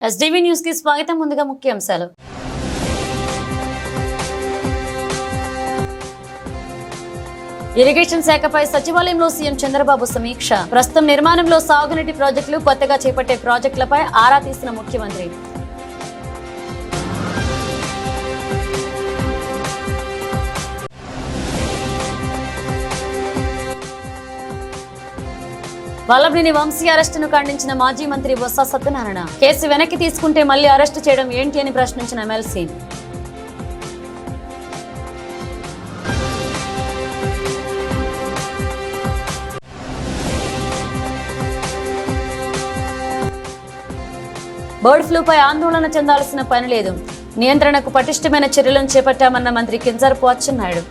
SDV news కి స్వాగతం. ముందుగా ముఖ్యాంశాలు. ఇరిగేషన్ శాఖపై సచివాలయంలో సీఎం చంద్రబాబు సమీక్ష. ప్రస్తుతం నిర్మాణంలో సాగునీటి ప్రాజెక్టులు, కొత్తగా చేపట్టే ప్రాజెక్టులపై ఆరా తీసిన ముఖ్యమంత్రి. వల్లభనేని వంశీ అరెస్టును ఖండించిన మాజీ మంత్రి బొత్స సత్యనారాయణ. కేసు వెనక్కి తీసుకుంటే మళ్లీ అరెస్టు చేయడం ఏంటి అని ప్రశ్నించిన ఎమ్మెల్సీ. బర్డ్ ఫ్లూపై ఆందోళన చెందాల్సిన పని లేదు, నియంత్రణకు పటిష్టమైన చర్యలను చేపట్టామన్న మంత్రి కింజరాపు అచ్చెన్నాయుడు.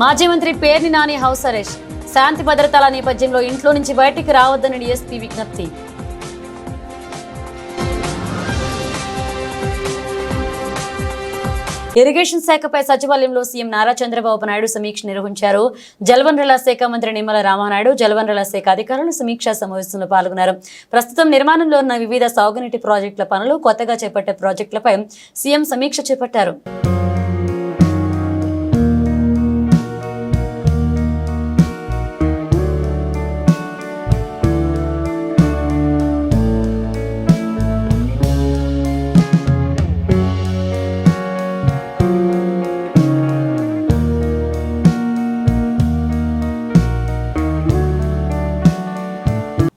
మాజీ మంత్రి పేర్ని నాని హౌస్ అరెస్ట్. శాంతి భద్రతల నేపథ్యంలో ఇంట్లో నుంచి బయటికి రావద్దని డీఎస్పీ విజ్ఞప్తి. ఇరిగేషన్ శాఖపై సచివాలయంలో సీఎం నారా చంద్రబాబు నాయుడు సమీక్ష నిర్వహించారు. జలవనరుల శాఖ మంత్రి నిమ్మల రామానాయుడు, జలవనరుల శాఖ అధికారులు సమీక్షా సమావేశంలో పాల్గొన్నారు. ప్రస్తుతం నిర్మాణంలో ఉన్న వివిధ సాగునీటి ప్రాజెక్టుల పనులు, కొత్తగా చేపట్టే ప్రాజెక్టులపై సీఎం సమీక్ష చేపట్టారు.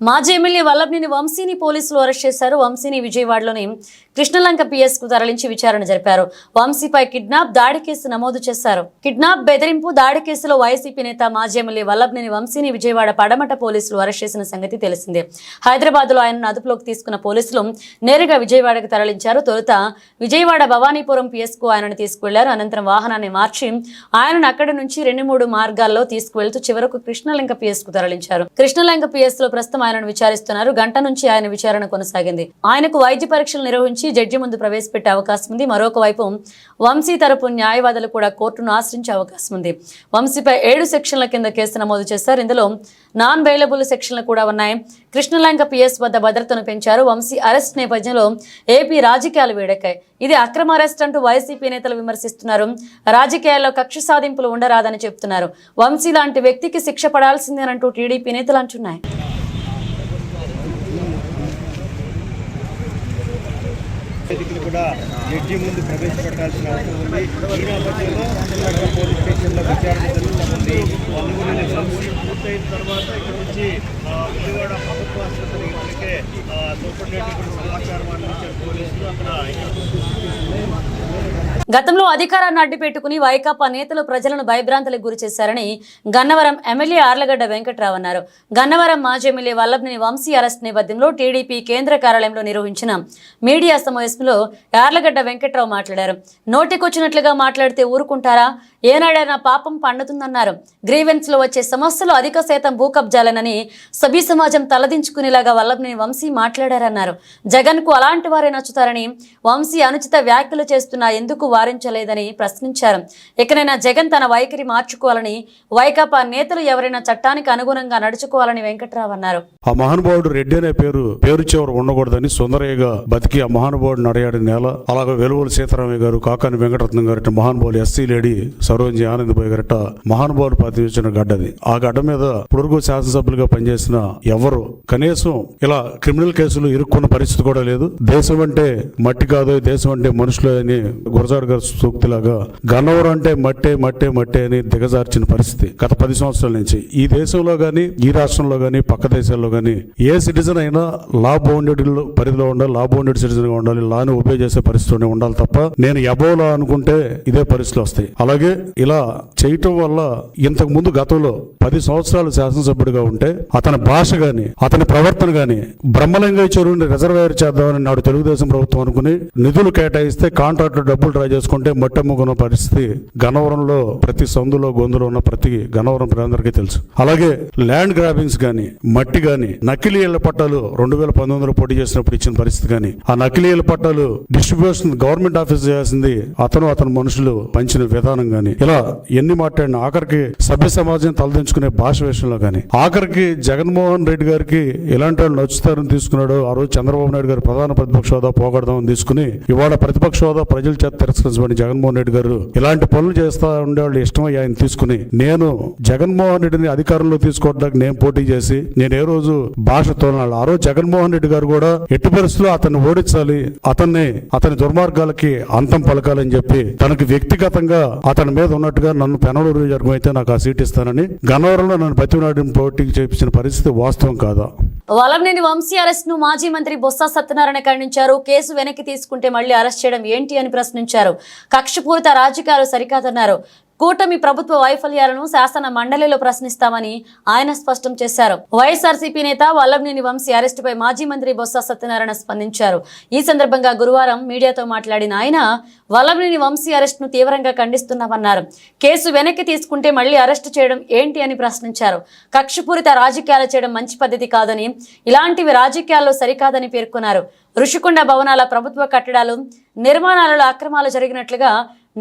మాజీ ఎమ్మెల్యే వల్లభనేని వంశీని పోలీసులు అరెస్ట్ చేశారు. వంశీని విజయవాడలోని కృష్ణలంక పిఎస్ కు తరలించి విచారణ జరిపారు. వంశీపై కిడ్నాప్, దాడి కేసు నమోదు చేశారు. కిడ్నాప్, బెదిరింపు, దాడి కేసులో వైసీపీ నేత మాజీ ఎమ్మెల్యే వల్లభనేని వంశీని విజయవాడ పడమట పోలీసులు అరెస్ట్ చేసిన సంగతి తెలిసిందే. హైదరాబాద్ లో ఆయనను అదుపులోకి తీసుకున్న పోలీసులు నేరుగా విజయవాడకు తరలించారు. తొలుత విజయవాడ భవానీపురం పిఎస్ కు ఆయనను తీసుకువెళ్లారు. అనంతరం వాహనాన్ని మార్చి ఆయనను అక్కడి నుంచి 2-3 మార్గాల్లో తీసుకువెళ్తూ చివరకు కృష్ణలంక పిఎస్ కు తరలించారు. కృష్ణలంక పిఎస్ లో ప్రస్తుతం ఆయనను విచారిస్తున్నారు. గంట నుంచి ఆయన విచారణ కొనసాగింది. ఆయనకు వైద్య పరీక్షలు నిర్వహించి జడ్జి ముందు ప్రవేశపెట్టే అవకాశం ఉంది. మరొక వైపు వంశీ తరపు న్యాయవాదులు కూడా కోర్టును ఆశ్రయించే అవకాశం ఉంది. వంశీపై 7 సెక్షన్ల కింద కేసు నమోదు చేశారు. ఇందులో నాన్ బెయిలబుల్ సెక్షన్లు కూడా ఉన్నాయి. కృష్ణలంక పిఎస్ వద్ద భద్రతను పెంచారు. వంశీ అరెస్ట్ నేపథ్యంలో ఏపీ రాజకీయాలు వేడెక్కాయి. ఇది అక్రమ అరెస్ట్ అంటూ వైసీపీ నేతలు విమర్శిస్తున్నారు. రాజకీయాల్లో కక్ష సాధింపులు ఉండరాదని చెబుతున్నారు. వంశీ లాంటి వ్యక్తికి శిక్ష పడాల్సిందేనంటూ టీడీపీ నేతలు అంటున్నాయి. కూడా జడ్జి ముందు ప్రవేశపెట్టాల్సిన అవసరం ఉంది. ఈ నేపథ్యంలో పోలీస్ స్టేషన్లో విచారణ జరుగుతుంది. వల్లభనేని వంశీ పూర్తయిన తర్వాత ఇక్కడ నుంచి విజయవాడ ప్రభుత్వ ఆసుపత్రికి ఇప్పటికే సూపరింటెండెంట్ కూడా సమాచారం అందించారు పోలీసులు. అక్కడ గతంలో అధికారాన్ని అడ్డుపెట్టుకుని వైకాపా నేతలు ప్రజలను భయభ్రాంతులకు గురి చేశారని గన్నవరం ఎమ్మెల్యే ఆర్లగడ్డ వెంకట్రావు అన్నారు. గన్నవరం మాజీ ఎమ్మెల్యే వల్లభనేని వంశీ అరెస్ట్ నేపథ్యంలో టీడీపీ కేంద్ర కార్యాలయంలో నిర్వహించిన మీడియా సమావేశంలో ఆర్లగడ్డ వెంకట్రావు మాట్లాడారు. నోటికొచ్చినట్లుగా మాట్లాడితే ఊరుకుంటారా? ఏనాడైనా పాపం పండుతుందన్నారు. గ్రీవెన్స్ లో వచ్చే సమస్యలు అధిక శాతం భూ కబ్జాలనని సభ్య సమాజం తలదించుకునేలాగా వల్లభనేని వంశీ మాట్లాడారన్నారు. జగన్ కు అలాంటి వారే నచ్చుతారని, వంశీ అనుచిత వ్యాఖ్యలు చేస్తున్నా ఎందుకు వారించలేదని ప్రశ్నించారు. ఎక్కడైనా జగన్ తన వైఖరి మార్చుకోవాలని, వైకాపా నేతలు ఎవరైనా చట్టానికి అనుగుణంగా నడుచుకోవాలని వెంకట్రావు అన్నారు. ఆ మహానుభావుడు రెడ్డి అనే పేరు చివరు ఉండకూడదని సుందరయ్యగా బతికి ఆ మహానుభావుడు నడయాడిన నేల. అలాగే వెలువల సీతారామయ్య గారు, కాకాని వెంకటరత్నం గారు, మహానుభావులు ఎస్సీ లేడీ సరోజి ఆనందబాయ్ గారట మహానుభావులు ప్రతినిధించిన గడ్డది. ఆ గడ్డ మీద పొడుగు శాసనసభ్యులుగా పనిచేసిన ఎవరు కనీసం ఇలా క్రిమినల్ కేసులు ఇరుక్కున్న పరిస్థితి కూడా లేదు. దేశం అంటే మట్టి కాదు, దేశం అంటే మనుషులే అని గురజాడ గారి సూక్తిలాగా గన్నవరం అంటే మట్టే అని దిగజార్చిన పరిస్థితి గత 10 సంవత్సరాల నుంచి. ఈ దేశంలో గానీ, ఈ రాష్ట్రంలో గానీ, పక్క దేశాల్లో గానీ ఏ సిటిజన్ అయినా లా బౌండెడ్ పరిధిలో ఉండాలి, లా బౌండెడ్ సిటిజన్ గా ఉండాలి, లాని ఒబే చేసే పరిస్థితి ఉండాలి తప్ప నేను ఎబోలా అనుకుంటే ఇదే పరిస్థితులు వస్తాయి. అలాగే ఇలా చేయటం వల్ల ఇంతకు ముందు గతంలో 10 సంవత్సరాలు శాసనసభ్యుడిగా ఉంటే అతని భాష గాని అతని ప్రవర్తన గాని బ్రహ్మలింగయ్య చెరువుని రిజర్వాయర్ చేద్దామని నాడు తెలుగుదేశం ప్రభుత్వం అనుకుని నిధులు కేటాయిస్తే కాంట్రాక్టర్ డబ్బులు డ్రా చేసుకుంటే మట్టమ్ముకున్న పరిస్థితి గన్నవరంలో ప్రతి సందులో గొంతులో ఉన్న ప్రతి గన్నవరం ప్రజలందరికీ తెలుసు. అలాగే ల్యాండ్ గ్రాబింగ్స్ గాని మట్టి గాని నకిలీ ఇళ్ల పట్టాలు 2019లో పోటీ చేసినప్పుడు ఇచ్చిన పరిస్థితి గాని ఆ నకిలీ ఇళ్ల పట్టాలు డిస్ట్రిబ్యూషన్ గవర్నమెంట్ ఆఫీస్ చేయాల్సింది అతని మనుషులు పంచిన విధానం గాని ఇలా ఎన్ని మాట్లాడిన ఆఖరికి సభ్య సమాజం తలదించుకునే భాష విషయంలో గాని ఆఖరికి జగన్మోహన్ రెడ్డి గారికి ఇలాంటి వాళ్ళు నచ్చుతారని తీసుకున్నాడు. ఆ రోజు చంద్రబాబు నాయుడు గారు ప్రధాన ప్రతిపక్ష హోదా పోగొడదామని తీసుకుని ఇవాళ ప్రతిపక్ష హోదా ప్రజల చేత తిరస్కరించబడి జగన్మోహన్ రెడ్డి గారు ఇలాంటి పనులు చేస్తా ఉండేవాళ్ళు ఇష్టమై ఆయన తీసుకుని నేను జగన్మోహన్ రెడ్డిని అధికారంలో తీసుకోవడానికి నేను పోటీ చేసి నేను ఏ రోజు భాష తోలనాడు. ఆ రోజు జగన్మోహన్ రెడ్డి గారు కూడా ఎట్టి పరిస్థితుల్లో అతన్ని ఓడించాలి, అతని దుర్మార్గాలకి అంతం పలకాలని చెప్పి తనకి వ్యక్తిగతంగా అతని మీద ఉన్నట్టుగా నన్ను పెనలూరు నియోజకవర్గం అయితే నాకు ఆ సీట్ ఇస్తానని గన్నవరంలో నన్ను బతిమలాడిన పోటీకి చేపించిన పరిస్థితి వాస్తవం కాదా? వల్లభనేని వంశీ అరెస్ట్ ను మాజీ మంత్రి బొత్స సత్యనారాయణ ఖండించారు. కేసు వెనక్కి తీసుకుంటే మళ్లీ అరెస్ట్ చేయడం ఏంటి అని ప్రశ్నించారు. కక్షపూరిత రాజకీయాలు సరికాదన్నారు. కూటమి ప్రభుత్వ వైఫల్యాలను శాసన మండలిలో ప్రశ్నిస్తామని ఆయన స్పష్టం చేశారు. వైఎస్ఆర్సీపీ నేత వల్లభనేని వంశీ అరెస్టుపై మాజీ మంత్రి బొత్స సత్యనారాయణ స్పందించారు. ఈ సందర్భంగా గురువారం మీడియాతో మాట్లాడిన ఆయన వల్లభనేని వంశీ అరెస్టును తీవ్రంగా ఖండిస్తున్నామన్నారు. కేసు వెనక్కి తీసుకుంటే మళ్లీ అరెస్టు చేయడం ఏంటి అని ప్రశ్నించారు. కక్షపూరిత రాజకీయాలు చేయడం మంచి పద్ధతి కాదని, ఇలాంటివి రాజకీయాల్లో సరికాదని పేర్కొన్నారు. ఋషికొండ భవనాల ప్రభుత్వ కట్టడాలు నిర్మాణాలలో అక్రమాలు జరిగినట్లుగా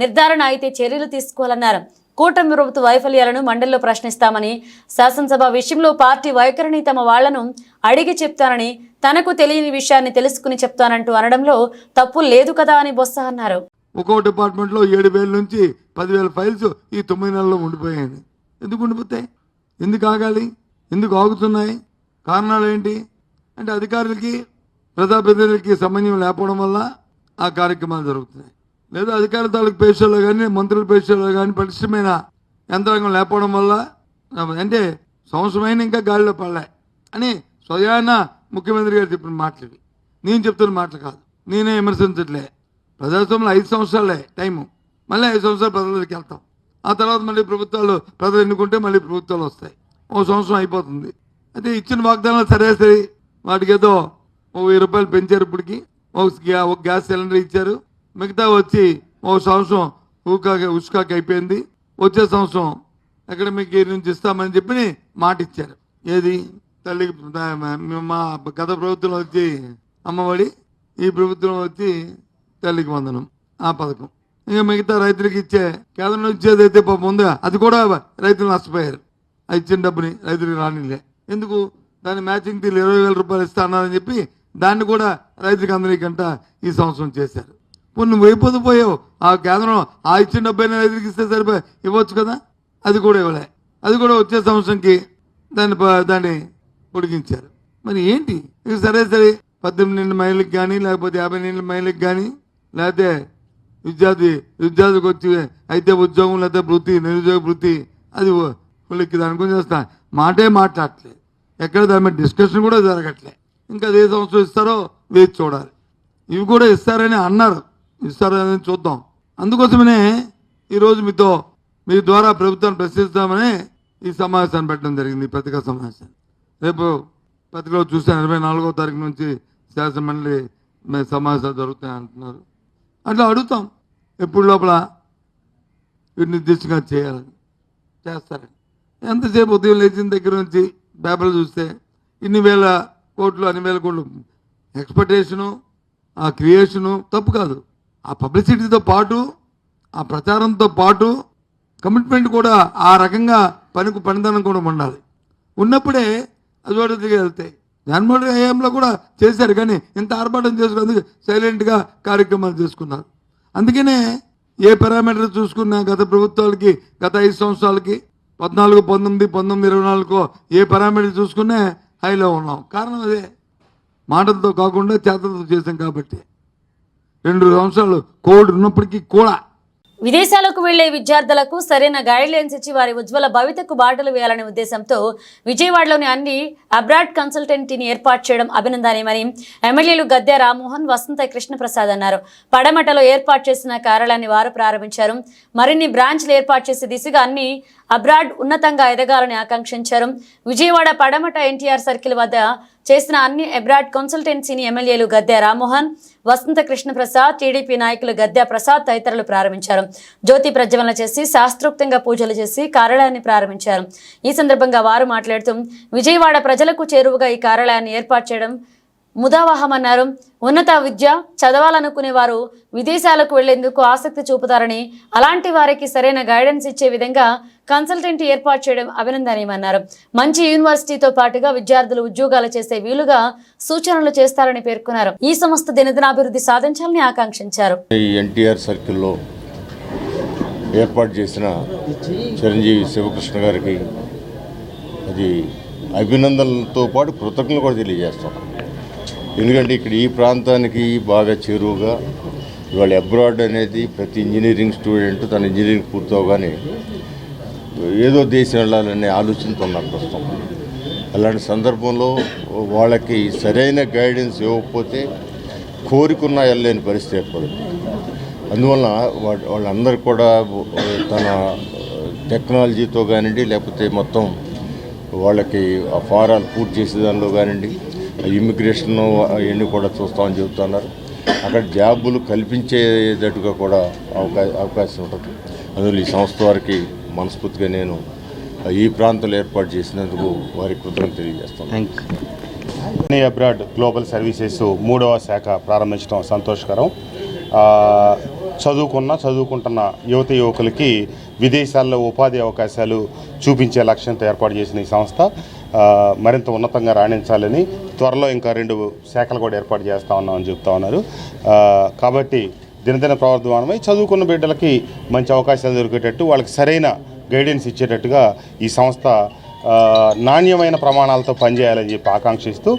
నిర్ధారణ అయితే చర్యలు తీసుకోవాలన్నారు. కూటమి ప్రభుత్వ వైఫల్యాలను మండలిలో ప్రశ్నిస్తామని, శాసనసభ విషయంలో పార్టీ వైఖరిని తమ వాళ్లను అడిగి చెప్తానని, తనకు తెలియని విషయాన్ని తెలుసుకుని చెప్తానంటూ అనడంలో తప్పు లేదు కదా అని బొత్స అన్నారు. ఒక్కో డిపార్ట్మెంట్లో 7,000 నుంచి 10,000 ఫైల్స్ ఈ 9 నెలల్లో ఉండిపోయాయి. ఎందుకు ఉండిపోతాయి? ఎందుకు ఆగాలి? ఎందుకు ఆగుతున్నాయి? కారణాలు ఏంటి అంటే అధికారులకి ప్రజాప్రతినిధులకి సమన్వయం లేకపోవడం వల్ల ఆ కార్యక్రమాలు జరుగుతున్నాయి. లేదా అధికార తాలూకు పేషల్లో కానీ మంత్రుల పేషల్లో కానీ పటిష్టమైన యంత్రాంగం లేకపోవడం వల్ల అంటే సంవత్సరమైన ఇంకా గాలిలో పడలే అని స్వయాన ముఖ్యమంత్రి గారు చెప్పిన మాటలు. నేను చెప్తున్న మాటలు కాదు, నేనే విమర్శించట్లే. ప్రజాస్వామ్యంలో 5 సంవత్సరాలే టైము, మళ్ళీ 5 సంవత్సరాలు ప్రజలకి వెళ్తాం. ఆ తర్వాత మళ్ళీ ప్రజలు ఎన్నుకుంటే మళ్ళీ ప్రభుత్వాలు వస్తాయి. 1 సంవత్సరం అయిపోతుంది. అయితే ఇచ్చిన వాగ్దానాలు సరే వాటికి ఏదో 1000 రూపాయలు పెంచారు. ఇప్పటికి ఒక గ్యాస్ సిలిండర్ ఇచ్చారు. మిగతా వచ్చి 1 సంవత్సరం ఉష్కాకి అయిపోయింది. వచ్చే సంవత్సరం అకాడమిక్ ఇయర్ నుంచి ఇస్తామని చెప్పి మాట ఇచ్చారు. ఏది తల్లికి మా గత ప్రభుత్వం వచ్చి అమ్మఒడి, ఈ ప్రభుత్వం వచ్చి తల్లికి వందనం ఆ పథకం. ఇంకా మిగతా రైతులకు ఇచ్చే కేంద్రం నుంచి ఏదైతే ముందు అది కూడా రైతులు నష్టపోయారు. ఆ ఇచ్చిన డబ్బుని రైతులకు రానిలే. ఎందుకు? దాని మ్యాచింగ్ తీరు 20,000 రూపాయలు ఇస్తా అన్నారని చెప్పి దాన్ని కూడా రైతులకు అందరికంట ఈ సంవత్సరం చేశారు. నువ్వు అయిపోయావు. ఆ కేంద్రం ఆ ఇచ్చిన డబ్బైనా రైతులకు ఇస్తే సరిపోయి ఇవ్వచ్చు కదా, అది కూడా ఇవ్వలే. అది కూడా వచ్చే సంవత్సరంకి దాన్ని పొడిగించారు. మరి ఏంటి ఇక? సరే 18 మైళ్ళకి కానీ లేకపోతే 50 మైళ్ళకి కానీ లేకపోతే విద్యార్థికి వచ్చి అయితే ఉద్యోగం లేకపోతే వృత్తి, నిరుద్యోగ వృత్తి అది వాళ్ళకి దాని గురించి చేస్తా మాటే మాట్లాడట్లేదు. ఎక్కడ దాని మీద డిస్కషన్ కూడా జరగట్లే. ఇంకా అదే సంవత్సరం ఇస్తారో వేచి చూడాలి. ఇవి కూడా ఇస్తారని అన్నారు, ఇస్తారని చూద్దాం. అందుకోసమనే ఈరోజు మీ ద్వారా ప్రభుత్వాన్ని ప్రశ్నిస్తామని ఈ సమావేశాన్ని పెట్టడం జరిగింది, ఈ పత్రికా సమావేశాన్ని. రేపు పత్రికలో చూసాను 24వ తారీఖు నుంచి శాసనమండలి సమావేశాలు జరుగుతాయి అంటున్నారు. అట్లా అడుగుతాం ఎప్పుడు లోపల వీటిని నిర్దిష్టంగా చేయాలని. చేస్తారని ఎంతసేపు ఉదయం లేచిన దగ్గర నుంచి పేపర్లు చూస్తే ఇన్ని వేల కోట్లు, అన్ని వేల కోట్లు ఎక్స్పెక్టేషను, ఆ క్రియేషను తప్పు కాదు. ఆ పబ్లిసిటీతో పాటు ఆ ప్రచారంతో పాటు కమిట్మెంట్ కూడా ఆ రకంగా పనితనం కూడా ఉండాలి. ఉన్నప్పుడే అజోడతిగా వెళ్తాయి. జగన్మోహన్ రెడ్డి హయాంలో కూడా చేశారు, కానీ ఇంత ఆర్భాటం చేసుకున్నందుకు సైలెంట్గా కార్యక్రమాలు చేసుకున్నారు. అందుకనే ఏ పారామీటర్ చూసుకున్నా గత ప్రభుత్వాలకి గత 5 సంవత్సరాలకి 14, 19, 24 ఏ పారామీటర్ చూసుకున్నా హైలో ఉన్నాం. కారణం అదే, మాటలతో కాకుండా చేతలతో చేసాం కాబట్టి. 2 సంవత్సరాలు కోవిడ్ ఉన్నప్పటికీ కూడా విదేశాలకు వెళ్లే విద్యార్థులకు సరైన గైడ్ లైన్స్ ఇచ్చి వారి ఉజ్వల భవితకు బాటలు వేయాలనే ఉద్దేశంతో విజయవాడలోని అన్ని అబ్రాడ్ కన్సల్టెంట్ని ఏర్పాటు చేయడం అభినందనీయమని ఎమ్మెల్యేలు గద్దె రామ్మోహన్, వసంత కృష్ణప్రసాద్ అన్నారు. పడమటలో ఏర్పాటు చేసిన కార్యాలయాన్ని వారు ప్రారంభించారు. మరిన్ని బ్రాంచ్లు ఏర్పాటు చేసే దిశగా అన్ని అబ్రాడ్ ఉన్నతంగా ఎదగాలని ఆకాంక్షించారు. విజయవాడ పడమట ఎన్టీఆర్ సర్కిల్ వద్ద చేసిన అన్ని అబ్రాడ్ కన్సల్టెన్సీని ఎమ్మెల్యేలు గద్దె రామ్మోహన్, వసంత కృష్ణప్రసాద్, టీడీపీ నాయకులు గద్దె ప్రసాద్ తదితరులు ప్రారంభించారు. జ్యోతి ప్రజ్వలన చేసి శాస్త్రోక్తంగా పూజలు చేసి కార్యాలయాన్ని ప్రారంభించారు. ఈ సందర్భంగా వారు మాట్లాడుతూ విజయవాడ ప్రజలకు చేరువగా ఈ కార్యాలయాన్ని ఏర్పాటు చేయడం ముదావహమన్నారు. ఉన్నత విద్య చదవాలనుకునే వారు విదేశాలకు వెళ్లేందుకు ఆసక్తి చూపుతారని, అలాంటి వారికి సరైన గైడెన్స్ ఇచ్చే విధంగా కన్సల్టెంట్ ఏర్పాటు చేయడం అభినందనీయమన్నారు. మంచి యూనివర్సిటీతో పాటుగా విద్యార్థులు ఉద్యోగాలు చేసే వీలుగా సూచనలు చేస్తారని పేర్కొన్నారు. ఈ సంస్థ దినదినాభివృద్ధి సాధించాలని ఆకాంక్షించారు. ఎన్టీఆర్ సర్కిల్లో ఏర్పాటు చేసిన చిరంజీవి శివకృష్ణ గారికి అది అభినందనలతో పాటు కృతజ్ఞతలు కూడా తెలియజేస్తాం. ఎందుకంటే ఇక్కడ ఈ ప్రాంతానికి బాగా చేరువుగా ఇవాళ అబ్రాడ్ అనేది ప్రతి ఇంజనీరింగ్ స్టూడెంట్ తన ఇంజనీరింగ్ పూర్తవగానే ఏదో దేశం వెళ్ళాలనే ఆలోచనతో ఉన్నారు ప్రస్తుతం. అలాంటి సందర్భంలో వాళ్ళకి సరైన గైడెన్స్ ఇవ్వకపోతే కోరికున్నా వెళ్ళలేని పరిస్థితి ఏర్పడుతుంది. అందువలన వాళ్ళందరూ కూడా తన టెక్నాలజీతో కానివ్వండి, లేకపోతే మొత్తం వాళ్ళకి ఆ ఫారాలు పూర్తి చేసే దానిలో కానివ్వండి, ఇమ్మిగ్రేషన్ అవన్నీ కూడా చూస్తామని చెబుతున్నారు. అక్కడ జాబులు కల్పించేటట్టుగా కూడా అవకాశం ఉంటుంది. అందువల్ల ఈ సంస్థ వారికి మనస్ఫూర్తిగా నేను ఈ ప్రాంతంలో ఏర్పాటు చేసినందుకు వారికి కృతజ్ఞతలు తెలియజేస్తాను. అబ్రాడ్ గ్లోబల్ సర్వీసెస్ 3వ శాఖ ప్రారంభించడం సంతోషకరం. చదువుకుంటున్న యువకులకి విదేశాల్లో ఉపాధి అవకాశాలు చూపించే లక్ష్యంతో ఏర్పాటు చేసిన ఈ సంస్థ మరింత ఉన్నతంగా రాణించాలని త్వరలో ఇంకా 2 శాఖలు కూడా ఏర్పాటు చేస్తూ ఉన్నామని చెప్తా ఉన్నారు. కాబట్టి దినదిన ప్రవర్ధమానమై చదువుకున్న బిడ్డలకి మంచి అవకాశాలు దొరికేటట్టు, వాళ్ళకి సరైన గైడెన్స్ ఇచ్చేటట్టుగా ఈ సంస్థ నాణ్యమైన ప్రమాణాలతో పనిచేయాలని చెప్పి ఆకాంక్షిస్తూ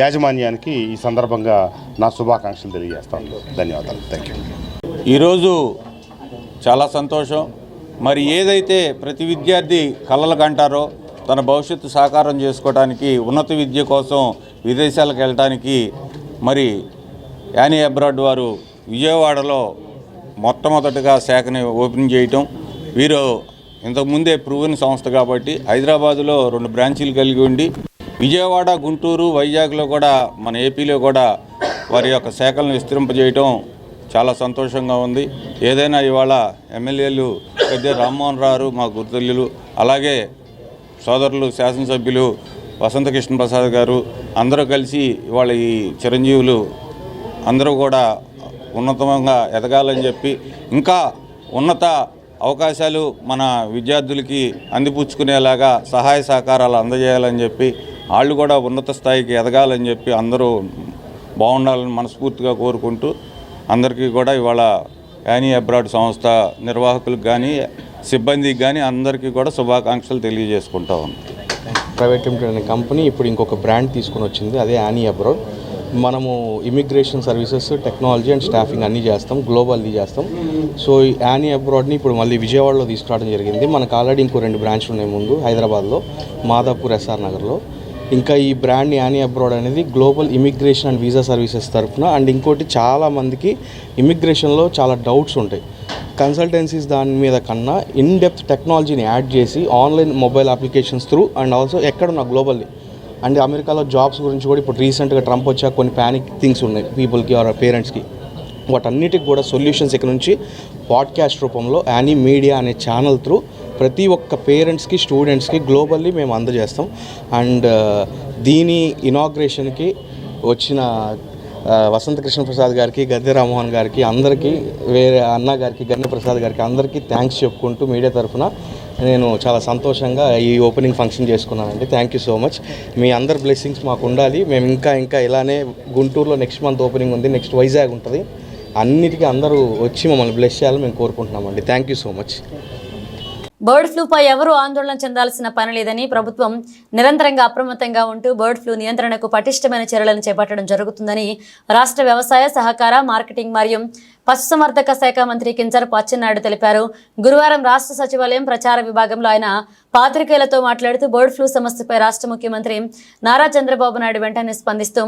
యాజమాన్యానికి ఈ సందర్భంగా నా శుభాకాంక్షలు తెలియజేస్తాను. ధన్యవాదాలు. Thank you. ఈరోజు చాలా సంతోషం. మరి ఏదైతే ప్రతి విద్యార్థి కలలు కంటారో తన భవిష్యత్తు సాకారం చేసుకోవడానికి, ఉన్నత విద్య కోసం విదేశాలకు వెళ్ళడానికి మరి యానీ అబ్రాడ్ వారు విజయవాడలో మొట్టమొదటిగా శాఖని ఓపెన్ చేయటం, వీరు ఇంతకుముందే ప్రూవెన్ సంస్థ కాబట్టి హైదరాబాదులో 2 బ్రాంచీలు కలిగి ఉండి విజయవాడ, గుంటూరు, వైజాగ్లో కూడా మన ఏపీలో కూడా వారి యొక్క శాఖలను విస్తరింపజేయటం చాలా సంతోషంగా ఉంది. ఏదైనా ఇవాళ ఎమ్మెల్యేలు గద్దె రామ్మోహన్ రావు మా గుర్తుల్యులు, అలాగే సోదరులు శాసనసభ్యులు వసంత కృష్ణప్రసాద్ గారు అందరూ కలిసి ఇవాళ ఈ చిరంజీవులు అందరూ కూడా ఉన్నతంగా ఎదగాలని చెప్పి, ఇంకా ఉన్నత అవకాశాలు మన విద్యార్థులకి అందిపుచ్చుకునేలాగా సహాయ సహకారాలు అందజేయాలని చెప్పి, వాళ్ళు కూడా ఉన్నత స్థాయికి ఎదగాలని చెప్పి అందరూ బాగుండాలని మనస్ఫూర్తిగా కోరుకుంటూ అందరికీ కూడా ఇవాళ యానీ అబ్రాడ్ సంస్థ నిర్వాహకులకు కానీ సిబ్బందికి కానీ అందరికీ కూడా శుభాకాంక్షలు తెలియజేసుకుంటా ఉన్నాం. ప్రైవేట్ లిమిటెడ్ అనే కంపెనీ ఇప్పుడు ఇంకొక బ్రాండ్ తీసుకొని వచ్చింది, అదే యానీ అబ్రాడ్. మనము immigration services, technology and staffing అన్నీ చేస్తాం, గ్లోబల్లీ చేస్తాం. సో ఈ యానీ అబ్రాడ్ని ఇప్పుడు మళ్ళీ విజయవాడలో తీసుకురావడం జరిగింది. మనకు ఆల్రెడీ ఇంకో 2 బ్రాంచ్లు ఉన్నాయి, ముందు హైదరాబాద్లో, మాదాపూర్, ఎస్ఆర్ నగర్లో. ఇంకా ఈ బ్రాండ్ యానీ అబ్రాడ్ అనేది global immigration and visa services తరఫున. అండ్ ఇంకోటి, చాలామందికి ఇమిగ్రేషన్లో చాలా డౌట్స్ ఉంటాయి. కన్సల్టెన్సీస్ దాని మీద కన్నా ఇన్ డెప్త్ టెక్నాలజీని యాడ్ చేసి online mobile applications through and also ఎక్కడున్నా గ్లోబల్లీ. అండ్ అమెరికాలో జాబ్స్ గురించి కూడా ఇప్పుడు రీసెంట్గా ట్రంప్ వచ్చాక కొన్ని ప్యానిక్ థింగ్స్ ఉన్నాయి పీపుల్కి ఆర్ పేరెంట్స్కి. వాటన్నిటికి కూడా సొల్యూషన్స్ ఇక్కడ నుంచి పాడ్కాస్ట్ రూపంలో యానీ మీడియా అనే ఛానల్ త్రూ ప్రతి ఒక్క పేరెంట్స్కి, స్టూడెంట్స్కి గ్లోబల్లీ మేము అందజేస్తాం. అండ్ దీని ఇనాగ్రేషన్కి వచ్చిన వసంత కృష్ణప్రసాద్ గారికి, గద్దె రామ్మోహన్ గారికి, అందరికీ, వేరే అన్న గారికి, గన్నె ప్రసాద్ గారికి అందరికీ థ్యాంక్స్ చెప్పుకుంటూ మీడియా తరఫున నేను చాలా సంతోషంగా ఈ ఓపెనింగ్ ఫంక్షన్ చేసుకున్నానండి. Thank you so much. మీ అందరి బ్లెస్సింగ్స్ మాకు ఉండాలి. మేము ఇంకా ఇలానే గుంటూరులో నెక్స్ట్ మంత్ ఓపెనింగ్ ఉంది, నెక్స్ట్ వైజాగ్ ఉంటుంది. అన్నిటికీ అందరూ వచ్చి మమ్మల్ని బ్లెస్ చేయాలని మేము కోరుకుంటున్నామండి. Thank you so much. Bird ఫ్లూపై ఎవరూ ఆందోళన చెందాల్సిన పని లేదని ప్రభుత్వం నిరంతరంగా అప్రమత్తంగా ఉంటూ బర్డ్ ఫ్లూ నియంత్రణకు పటిష్టమైన చర్యలను చేపట్టడం జరుగుతుందని రాష్ట్ర వ్యవసాయ, సహకార, మార్కెటింగ్ మరియు పశుసంవర్ధక శాఖ మంత్రి కింజరాపు అచ్చెన్నాయుడు తెలిపారు. గురువారం రాష్ట్ర సచివాలయం ప్రచార విభాగంలో ఆయన పాత్రికేయులతో మాట్లాడుతూ బర్డ్ ఫ్లూ సమస్యపై రాష్ట్ర ముఖ్యమంత్రి నారా చంద్రబాబు నాయుడు వెంటనే స్పందిస్తూ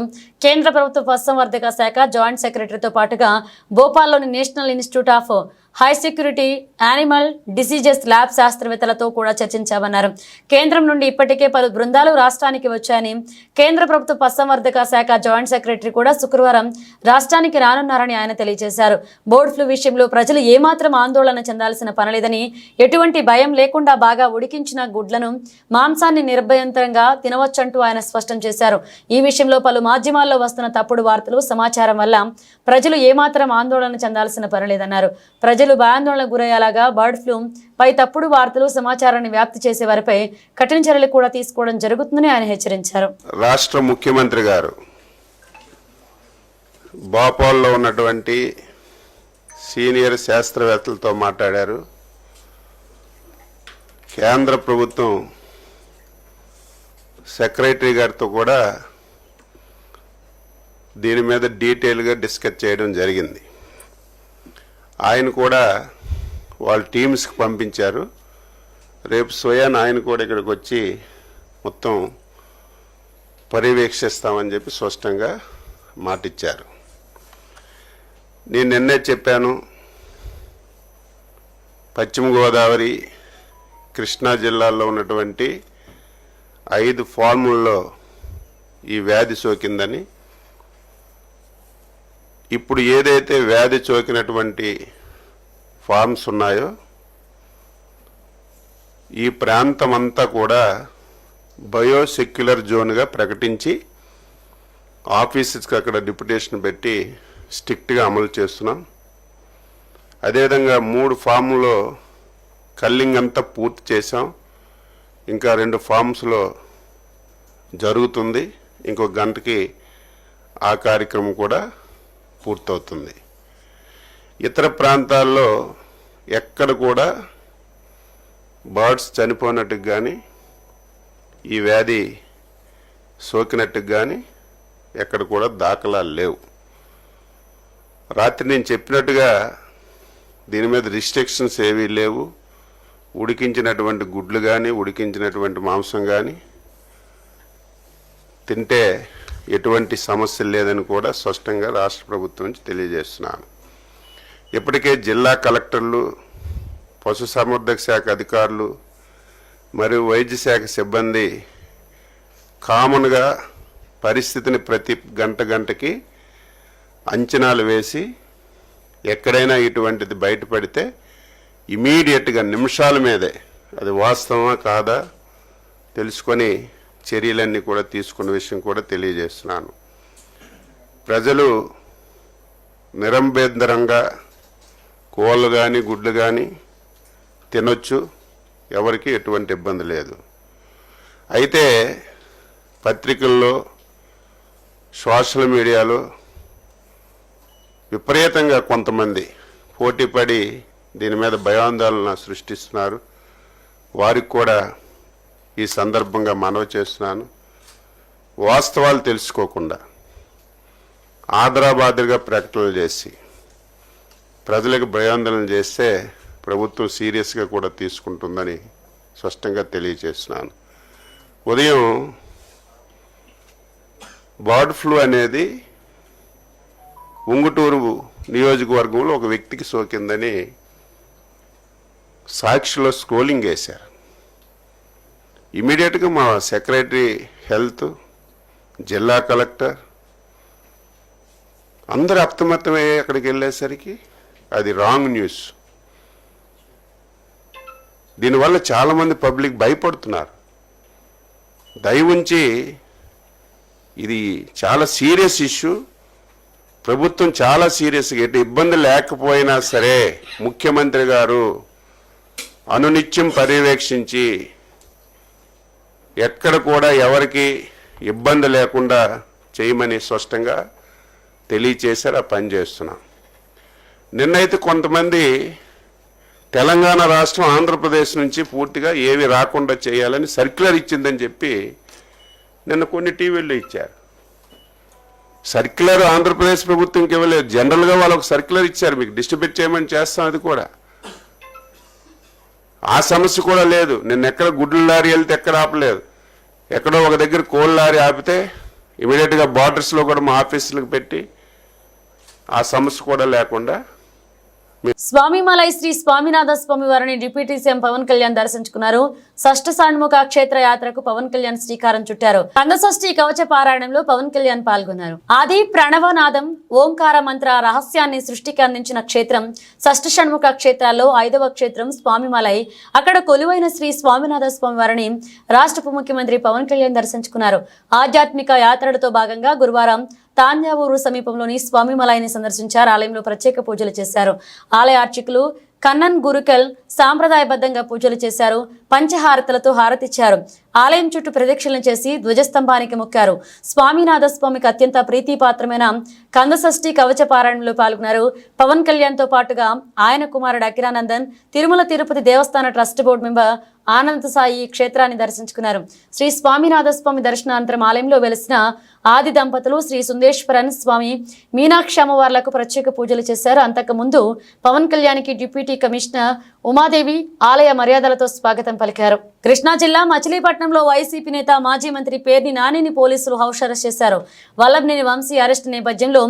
కేంద్ర ప్రభుత్వ పశుసంవర్ధక శాఖ జాయింట్ సెక్రటరీతో పాటుగా భోపాల్లోని national institute of high security animal diseases lab శాస్త్రవేత్తలతో కూడా చర్చించామన్నారు. కేంద్రం నుండి ఇప్పటికే పలు బృందాలు రాష్ట్రానికి వచ్చాయని, కేంద్ర ప్రభుత్వ పశుసంవర్ధక శాఖ జాయింట్ సెక్రటరీ కూడా శుక్రవారం రాష్ట్రానికి రానున్నారని ఆయన తెలియజేశారు. బర్డ్ ఫ్లూ విషయంలో ప్రజలు ఏమాత్రం ఆందోళన చెందాల్సిన పనిలేదని, ఎటువంటి భయం లేకుండా బాగా ఉడికించిన గుడ్లను, మాంసాన్ని నిర్భయంతంగా తినవచ్చంటూ ఆయన స్పష్టం చేశారు. ఈ విషయంలో పలు మాధ్యమాల్లో వస్తున్న తప్పుడు వార్తలు, సమాచారం వల్ల ప్రజలు ఏమాత్రం ఆందోళన చెందాల్సిన పనిలేదన్నారు. ప్రజలు భయాందోళనకు గురయ్యేలాగా బర్డ్ ఫ్లూ పై తప్పుడు వార్తలు, సమాచారాన్ని వ్యాప్తి చేసే వారిపై కఠిన చర్యలు కూడా తీసుకోవడం జరుగుతుందని ఆయన హెచ్చరించారు. రాష్ట్ర ముఖ్యమంత్రి గారు భోపాల్లో ఉన్నటువంటి సీనియర్ శాస్త్రవేత్తలతో మాట్లాడారు. కేంద్ర ప్రభుత్వం సెక్రటరీ గారితో కూడా దీని మీద డీటెయిల్గా డిస్కస్ చేయడం జరిగింది. ఆయన కూడా వాళ్ళ టీమ్స్కి పంపించారు. రేపు స్వయాన్ ఆయన కూడా ఇక్కడికి వచ్చి మొత్తం పర్యవేక్షిస్తామని చెప్పి స్పష్టంగా మాటిచ్చారు. నేను నిన్నే చెప్పాను, పశ్చిమ గోదావరి, కృష్ణా జిల్లాల్లో ఉన్నటువంటి 5 ఫార్ముల్లో ఈ వ్యాధి సోకిందని. ఇప్పుడు ఏదైతే వ్యాధి సోకినటువంటి ఫార్మ్స్ ఉన్నాయో ఈ ప్రాంతం అంతా కూడా బయోసెక్యులర్ జోన్గా ప్రకటించి ఆఫీసెస్కి అక్కడ డిప్యుటేషన్ పెట్టి స్ట్రిక్ట్గా అమలు చేస్తున్నాం. అదేవిధంగా 3 ఫామ్లో కల్లింగ్ అంతా పూర్తి చేసాం. ఇంకా 2 ఫామ్స్లో జరుగుతుంది. ఇంకో గంటకి ఆ కార్యక్రమం కూడా పూర్తవుతుంది. ఇతర ప్రాంతాల్లో ఎక్కడ కూడా బర్డ్స్ చనిపోయినట్టుకు కానీ, ఈ వ్యాధి సోకినట్టుకు కానీ ఎక్కడ కూడా దాఖలాలు లేవు. రాత్రి నేను చెప్పినట్టుగా దీని మీద రిస్ట్రిక్షన్స్ ఏవీ లేవు. ఉడికించినటువంటి గుడ్లు కానీ, ఉడికించినటువంటి మాంసం కానీ తింటే ఎటువంటి సమస్య లేదని కూడా స్పష్టంగా రాష్ట్ర ప్రభుత్వం నుంచి తెలియజేస్తున్నాను. ఇప్పటికే జిల్లా కలెక్టర్లు, పశుసంవర్ధక శాఖ అధికారులు మరియు వైద్య శాఖ సిబ్బంది కామన్గా పరిస్థితిని ప్రతి గంటకి అంచనాలు వేసి ఎక్కడైనా ఇటువంటిది బయటపడితే ఇమీడియట్గా నిమిషాల మీదే అది వాస్తవమా కాదా తెలుసుకొని చర్యలన్నీ కూడా తీసుకున్న విషయం కూడా తెలియజేస్తున్నాను. ప్రజలు నిరంభ్యంతరంగా కోళ్ళు కానీ, గుడ్లు కానీ తినొచ్చు. ఎవరికి ఎటువంటి ఇబ్బంది లేదు. అయితే పత్రికల్లో, సోషల్ మీడియాలో విపరీతంగా కొంతమంది పోటీపడి దీని మీద భయాందోళన సృష్టిస్తున్నారు. వారికి కూడా ఈ సందర్భంగా మనవి చేస్తున్నాను. వాస్తవాలు తెలుసుకోకుండా ఆదరాబాదుగా ప్రకటనలు చేసి ప్రజలకు భయాందోళన చేస్తే ప్రభుత్వం సీరియస్గా కూడా తీసుకుంటుందని స్పష్టంగా తెలియజేస్తున్నాను. ఉదయం బర్డ్ ఫ్లూ అనేది ఉంగుటూరు నియోజకవర్గంలో ఒక వ్యక్తికి సోకిందని సాక్షిలో స్క్రోలింగ్ వేశారు. ఇమీడియట్గా మా సెక్రటరీ హెల్త్, జిల్లా కలెక్టర్ అందరూ అప్రమత్తమయ్యే అక్కడికి వెళ్ళేసరికి అది రాంగ్ న్యూస్. దీనివల్ల చాలామంది పబ్లిక్ భయపడుతున్నారు. దయవుంచి ఇది చాలా సీరియస్ ఇష్యూ. ప్రభుత్వం చాలా సీరియస్గా ఎటు ఇబ్బంది లేకపోయినా సరే ముఖ్యమంత్రి గారు అనునిత్యం పర్యవేక్షించి ఎక్కడ కూడా ఎవరికి ఇబ్బంది లేకుండా చేయమని స్పష్టంగా తెలియచేశారు. ఆ పని చేస్తున్నాం. నిన్నైతే కొంతమంది తెలంగాణ రాష్ట్రం, ఆంధ్రప్రదేశ్ నుంచి పూర్తిగా ఏవి రాకుండా చేయాలని సర్క్యులర్ ఇచ్చిందని చెప్పి నిన్న కొన్ని టీవీల్లో ఇచ్చారు. సర్క్యులర్ ఆంధ్రప్రదేశ్ ప్రభుత్వంకి ఇవ్వలేదు, జనరల్గా వాళ్ళు ఒక సర్క్యులర్ ఇచ్చారు, మీకు డిస్ట్రిబ్యూట్ చేయమని చేస్తాం. అది కూడా ఆ సమస్య కూడా లేదు. నిన్న ఎక్కడ గుడ్ల లారీ వెళ్తే ఎక్కడ ఆపలేదు, ఎక్కడో ఒక దగ్గర కోళ్ళ లారీ ఆపితే ఇమీడియట్గా బార్డర్స్లో కూడా మా ఆఫీసులకు పెట్టి ఆ సమస్య కూడా లేకుండా. స్వామిమలై శ్రీ స్వామినాథ స్వామి వారిని డిప్యూటీ సీఎం పవన్ కళ్యాణ్ దర్శించుకున్నారు. షష్ఠ షణ్ముఖ క్షేత్ర యాత్రకు పవన్ కళ్యాణ్ శ్రీకారం చుట్టారు. రంగషష్ఠి కవచ పారాయణంలో పవన్ కళ్యాణ్ పాల్గొన్నారు. ఆది ప్రణవనాదం ఓంకార మంత్ర రహస్యాన్ని సృష్టికి అందించిన క్షేత్రం షష్ఠ షణ్ముఖ క్షేత్రాల్లో 5వ క్షేత్రం స్వామిమలై. అక్కడ కొలువైన శ్రీ స్వామినాథ స్వామి వారిని రాష్ట్ర ఉప ముఖ్యమంత్రి పవన్ కళ్యాణ్ దర్శించుకున్నారు. ఆధ్యాత్మిక యాత్రలతో భాగంగా గురువారం తాంజావూరు సమీపంలోని స్వామిమలైని సందర్శించారు. ఆలయంలో ప్రత్యేక పూజలు చేశారు. ఆలయ అర్చకులు కన్నన్ గురుకల్ సాంప్రదాయబద్ధంగా పూజలు చేశారు. పంచహారతలతో హారతిచ్చారు. ఆలయం చుట్టూ ప్రదక్షిణలు చేసి ధ్వజస్తంభానికి మొక్కారు. స్వామినాథ స్వామికి అత్యంత ప్రీతిపాత్రమైన కందషష్ఠి కవచ పారాయణంలో పాల్గొన్నారు. పవన్ కళ్యాణ్తో పాటుగా ఆయన కుమారుడు అఖిరానందన్, తిరుమల తిరుపతి దేవస్థాన trust board member Anand Sai క్షేత్రాన్ని దర్శించుకున్నారు. శ్రీ స్వామినాథ స్వామి దర్శనానంతరం ఆలయంలో వెలిసిన ఆది దంపతులు శ్రీ సుందేశ్వరన్ స్వామి, మీనాక్షి అమ్మవార్లకు ప్రత్యేక పూజలు చేశారు. అంతకుముందు పవన్ కళ్యాణ్కి డిప్యూటీ కమిషనర్ ఉమాదేవి ఆలయ మర్యాదలతో స్వాగతం పలికారు. కృష్ణా జిల్లా మచిలీపట్నంలో వైసీపీ నేత మాజీ మంత్రి పేర్ని నానిని పోలీసులు హౌస్ అరెస్ట్ చేశారు. వల్లభనేని వంశీ అరెస్టు నేపథ్యంలో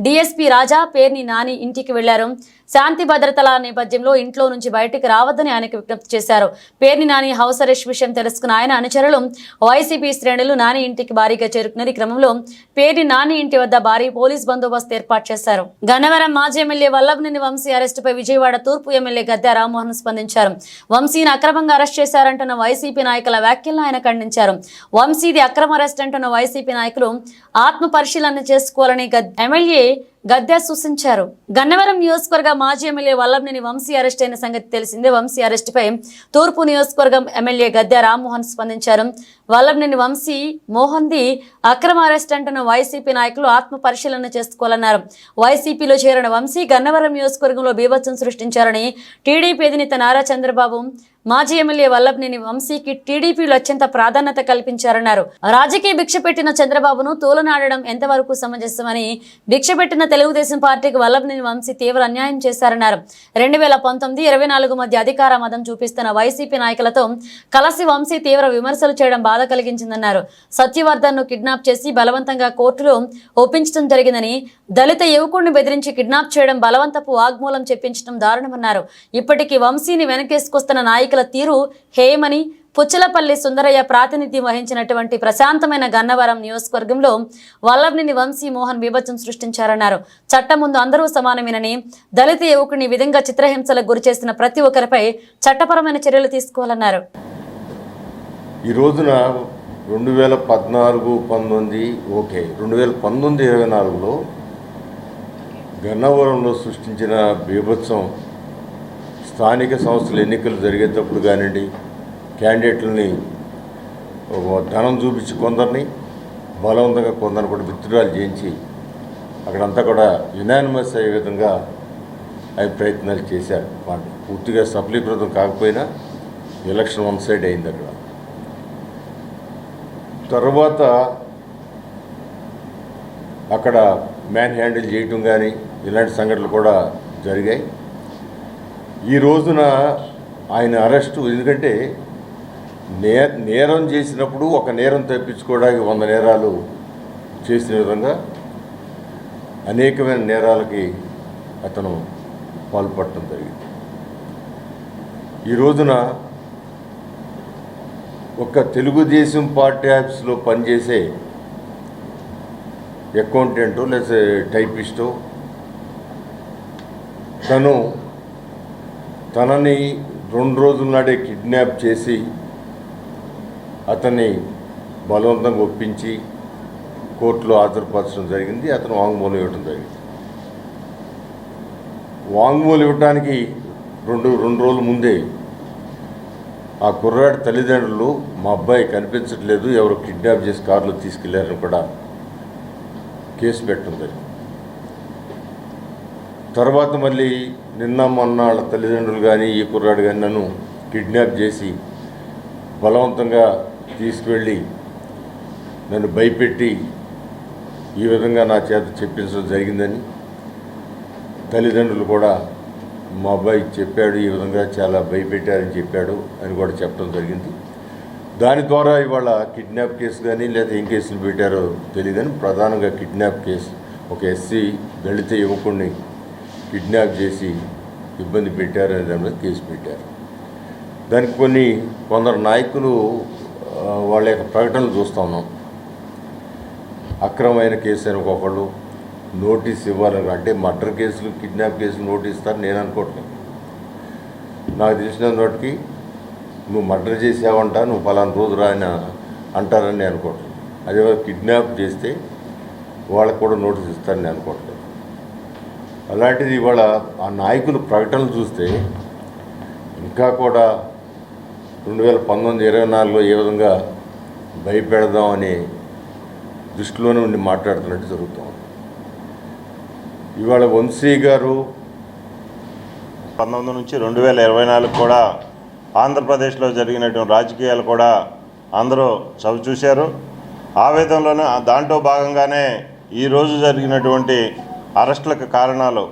డీఎస్పీ రాజా పేర్ని నాని ఇంటికి వెళ్లారు. శాంతి భద్రతల నేపథ్యంలో ఇంట్లో నుంచి బయటకు రావద్దని ఆయనకు విజ్ఞప్తి చేశారు. పేర్ని నాని హౌస్ అరెస్ట్ విషయం తెలుసుకున్న ఆయన అనుచరులు వైసీపీ శ్రేణులు నాని ఇంటికి భారీగా చేరుకున్నారు. ఈ క్రమంలో పేర్ని నాని ఇంటి వద్ద భారీ పోలీస్ బందోబస్తు ఏర్పాటు చేశారు. గన్నవరం మాజీ ఎమ్మెల్యే వల్లభనేని వంశీ అరెస్టుపై విజయవాడ తూర్పు ఎమ్మెల్యే గద్దె రామ్మోహన్ స్పందించారు. వంశీని అక్రమంగా అరెస్ట్ చేశారంటున్న వైసీపీ నాయకుల వ్యాఖ్యలను ఆయన ఖండించారు. వంశీది అక్రమ అరెస్ట్ అంటున్న వైసీపీ నాయకులు ఆత్మ పరిశీలన చేసుకోవాలని ఎమ్మెల్యే గద్దె సూచించారు. గన్నవరం నియోజకవర్గ మాజీ ఎమ్మెల్యే వల్లభనేని వంశీ అరెస్ట్ అయిన సంగతి తెలిసిందే. వంశీ అరెస్టుపై తూర్పు నియోజకవర్గం ఎమ్మెల్యే గద్దె రామ్మోహన్ స్పందించారు. వల్లభనేని వంశీ మోహన్ది అక్రమ అరెస్ట్ అంటున్న వైసీపీ నాయకులు ఆత్మ పరిశీలన చేసుకోవాలన్నారు. వైసీపీలో చేరిన వంశీ గన్నవరం నియోజకవర్గంలో బీభత్సం సృష్టించారని టీడీపీ అధినేత నారా చంద్రబాబు మాజీ ఎమ్మెల్యే వల్లభనేని వంశీకి టీడీపీలో అత్యంత ప్రాధాన్యత కల్పించారన్నారు. రాజకీయ భిక్ష పెట్టిన చంద్రబాబును తోలనాడడం ఎంతవరకు సమంజసమని భిక్ష పెట్టిన తెలుగుదేశం పార్టీకి వల్లభనేని వంశీ తీవ్ర అన్యాయం చేశారన్నారు. 2019-24 మధ్య అధికార మదం చూపిస్తున్న వైసీపీ నాయకులతో కలిసి వంశీ తీవ్ర విమర్శలు చేయడం బాధ కలిగించిందన్నారు. సత్యవర్ధన్ ను కిడ్నాప్ చేసి బలవంతంగా కోర్టులో ఒప్పించడం జరిగిందని, దళిత యువకుడిని బెదిరించి కిడ్నాప్ చేయడం, బలవంతపు వాగ్మూలం చెప్పించడం దారుణమన్నారు. ఇప్పటికీ వంశీని వెనకేసుకొస్తున్న నాయకుల తీరు హేయమని పుచ్చలపల్లి సుందరయ్య ప్రాతినిధ్యం వహించినటువంటి ప్రశాంతమైన గన్నవరం నియోజకవర్గంలో వల్లభనేని వంశీ మోహన్ బీభత్సం సృష్టించారన్నారు. చట్టం ముందు అందరూ సమానమేనని, దళిత యువకుని విధంగా చిత్రహింసలకు గురి చేసిన ప్రతి ఒక్కరిపై చట్టపరమైన చర్యలు తీసుకోవాలన్నారు. ఈ రోజున 2014-19 ఓకే, 2019-24లో గన్నవరంలో సృష్టించిన బీభత్సం స్థానిక సంస్థల ఎన్నికలు జరిగేటప్పుడు కానివ్వండి, క్యాండిడేట్లని ధనం చూపించి కొందరిని, బలవంతంగా కొందరిని కూడా విత్డ్రాల్ చేయించి అక్కడంతా కూడా యునానిమస్ అయ్యే విధంగా అవి ప్రయత్నాలు చేశారు. వాళ్ళు పూర్తిగా సఫలీకృతం కాకపోయినా ఎలక్షన్ వన్ సైడ్ అయింది. తర్వాత అక్కడ మ్యాన్ హ్యాండిల్ చేయటం కానీ ఇలాంటి సంఘటనలు కూడా జరిగాయి. ఈ రోజున ఆయన అరెస్టు, ఎందుకంటే నేరం చేసినప్పుడు ఒక నేరం తప్పించుకోవడానికి 100 నేరాలు చేసిన విధంగా అనేకమైన నేరాలకి అతను పాల్పడటం జరిగింది. ఈ రోజున ఒక తెలుగుదేశం పార్టీ ఆఫీస్లో పనిచేసే అకౌంటెంటో లేదా టైపిస్టో తనని 2 రోజుల నాడే కిడ్నాప్ చేసి అతన్ని బలవంతంగా ఒప్పించి కోర్టులో హాజరుపరచడం జరిగింది. అతను వాంగ్మూలం ఇవ్వడం జరిగింది. వాంగ్మూలం ఇవ్వడానికి రెండు రోజుల ముందే ఆ కుర్రాడి తల్లిదండ్రులు మా అబ్బాయి కనిపించట్లేదు, ఎవరు కిడ్నాప్ చేసి కారులో తీసుకెళ్లారని కూడా కేసు పెట్టడం జరిగింది. తర్వాత మళ్ళీ నిన్న మొన్న వాళ్ళ తల్లిదండ్రులు కానీ ఈ కుర్రాడు కానీ నన్ను కిడ్నాప్ చేసి బలవంతంగా తీసుకువెళ్ళి నన్ను భయపెట్టి ఈ విధంగా నా చేత చెప్పించడం జరిగిందని తల్లిదండ్రులు కూడా మా అబ్బాయికి చెప్పాడు, ఈ విధంగా చాలా భయపెట్టారని చెప్పాడు అని కూడా చెప్పడం జరిగింది. దాని ద్వారా ఇవాళ కిడ్నాప్ కేసు కానీ లేదా ఏం కేసులు పెట్టారో తెలియదు కానీ ప్రధానంగా కిడ్నాప్ కేసు, ఒక ఎస్సీ దళిత యువకుడిని కిడ్నాప్ చేసి ఇబ్బంది పెట్టారనే దాని మీద కేసు పెట్టారు. దానికి కొందరు నాయకులు వాళ్ళ యొక్క ప్రకటనలు చూస్తూ ఉన్నాం. అక్రమమైన కేసు అని ఒకళ్ళు నోటీస్ ఇవ్వాలని, అంటే మర్డర్ కేసులు కిడ్నాప్ కేసులు నోటీస్ ఇస్తారు నేను అనుకోవట్లేదు. నాకు తెలిసిన వాటికి నువ్వు మర్డర్ చేసావంట, నువ్వు పలానా రోజు రా అని అంటారని నేను అనుకోవట్లేదు. అదే కిడ్నాప్ చేస్తే వాళ్ళకు కూడా నోటీస్ ఇస్తారని నేను అనుకోవట్లేదు. అలాంటిది ఇవాళ ఆ నాయకులు ప్రకటనలు చూస్తే ఇంకా కూడా 2019-24లో ఏ విధంగా భయపెడదామని దృష్టిలోనే ఉండి మాట్లాడుతున్నట్టు జరుగుతూ ఉంది. ఇవాళ వంశీ గారు 19 నుంచి 2024 కూడా ఆంధ్రప్రదేశ్లో జరిగినటువంటి రాజకీయాలు కూడా అందరూ చవి చూశారు. ఆవేదనలోనే దాంట్లో భాగంగానే ఈరోజు జరిగినటువంటి అరెస్టులకు కారణాలు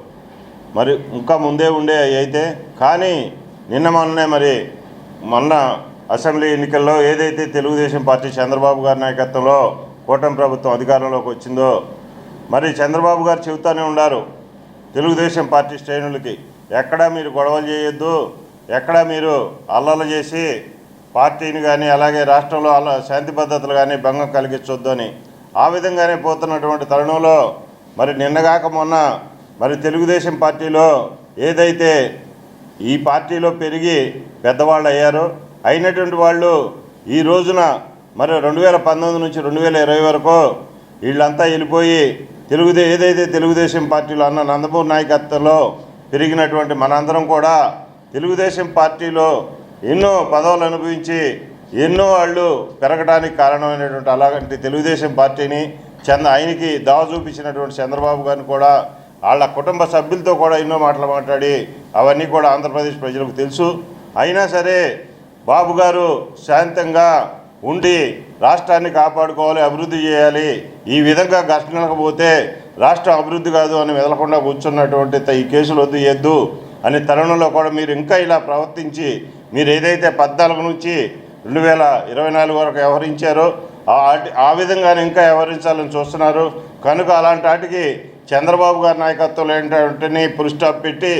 మరి ఇంకా ముందే ఉండే అయితే, కానీ మొన్న అసెంబ్లీ ఎన్నికల్లో ఏదైతే తెలుగుదేశం పార్టీ చంద్రబాబు గారి నాయకత్వంలో కూటమి ప్రభుత్వం అధికారంలోకి వచ్చిందో, మరి చంద్రబాబు గారు చెబుతూనే ఉన్నారు తెలుగుదేశం పార్టీ శ్రేణులకి, ఎక్కడా మీరు గొడవలు చేయొద్దు, ఎక్కడా మీరు అల్లర్లు చేసి పార్టీని కానీ అలాగే రాష్ట్రంలో శాంతి భద్రతలు కానీ భంగం కలిగించొద్దు అని. ఆ విధంగానే పోతున్నటువంటి తరుణంలో మరి నిన్నగాక మొన్న మరి తెలుగుదేశం పార్టీలో ఏదైతే ఈ పార్టీలో పెరిగి పెద్దవాళ్ళు అయ్యారో అయినటువంటి వాళ్ళు ఈ రోజున మరి 2019 నుంచి 2020 వరకు వీళ్ళంతా వెళ్ళిపోయి ఏదైతే తెలుగుదేశం పార్టీలో అన్న నందమూరి నాయకత్వంలో పెరిగినటువంటి మనందరం కూడా తెలుగుదేశం పార్టీలో ఎన్నో పదవులు అనుభవించి ఎన్నో వాళ్ళు పెరగడానికి కారణమైనటువంటి అలాంటి తెలుగుదేశం పార్టీని ఆయనకి దావ చూపించినటువంటి చంద్రబాబు గారిని కూడా వాళ్ళ కుటుంబ సభ్యులతో కూడా ఎన్నో మాటలు మాట్లాడి అవన్నీ కూడా ఆంధ్రప్రదేశ్ ప్రజలకు తెలుసు. అయినా సరే బాబు గారు శాంతంగా ఉండి రాష్ట్రాన్ని కాపాడుకోవాలి, అభివృద్ధి చేయాలి, ఈ విధంగా ఘర్షణలకు పోతే రాష్ట్రం అభివృద్ధి కాదు అని మెదలకుండా కూర్చున్నటువంటి ఈ కేసులు వద్దు అనే తరుణంలో కూడా మీరు ఇంకా ఇలా ప్రవర్తించి మీరు ఏదైతే 14 నుంచి 2024 వరకు వ్యవహరించారో ఆ విధంగానే ఇంకా వ్యవహరించాలని చూస్తున్నారు. కనుక అలాంటి వాటికి చంద్రబాబు గారి నాయకత్వంలో ఏంటంటే ఫుల్ స్టాప్ పెట్టి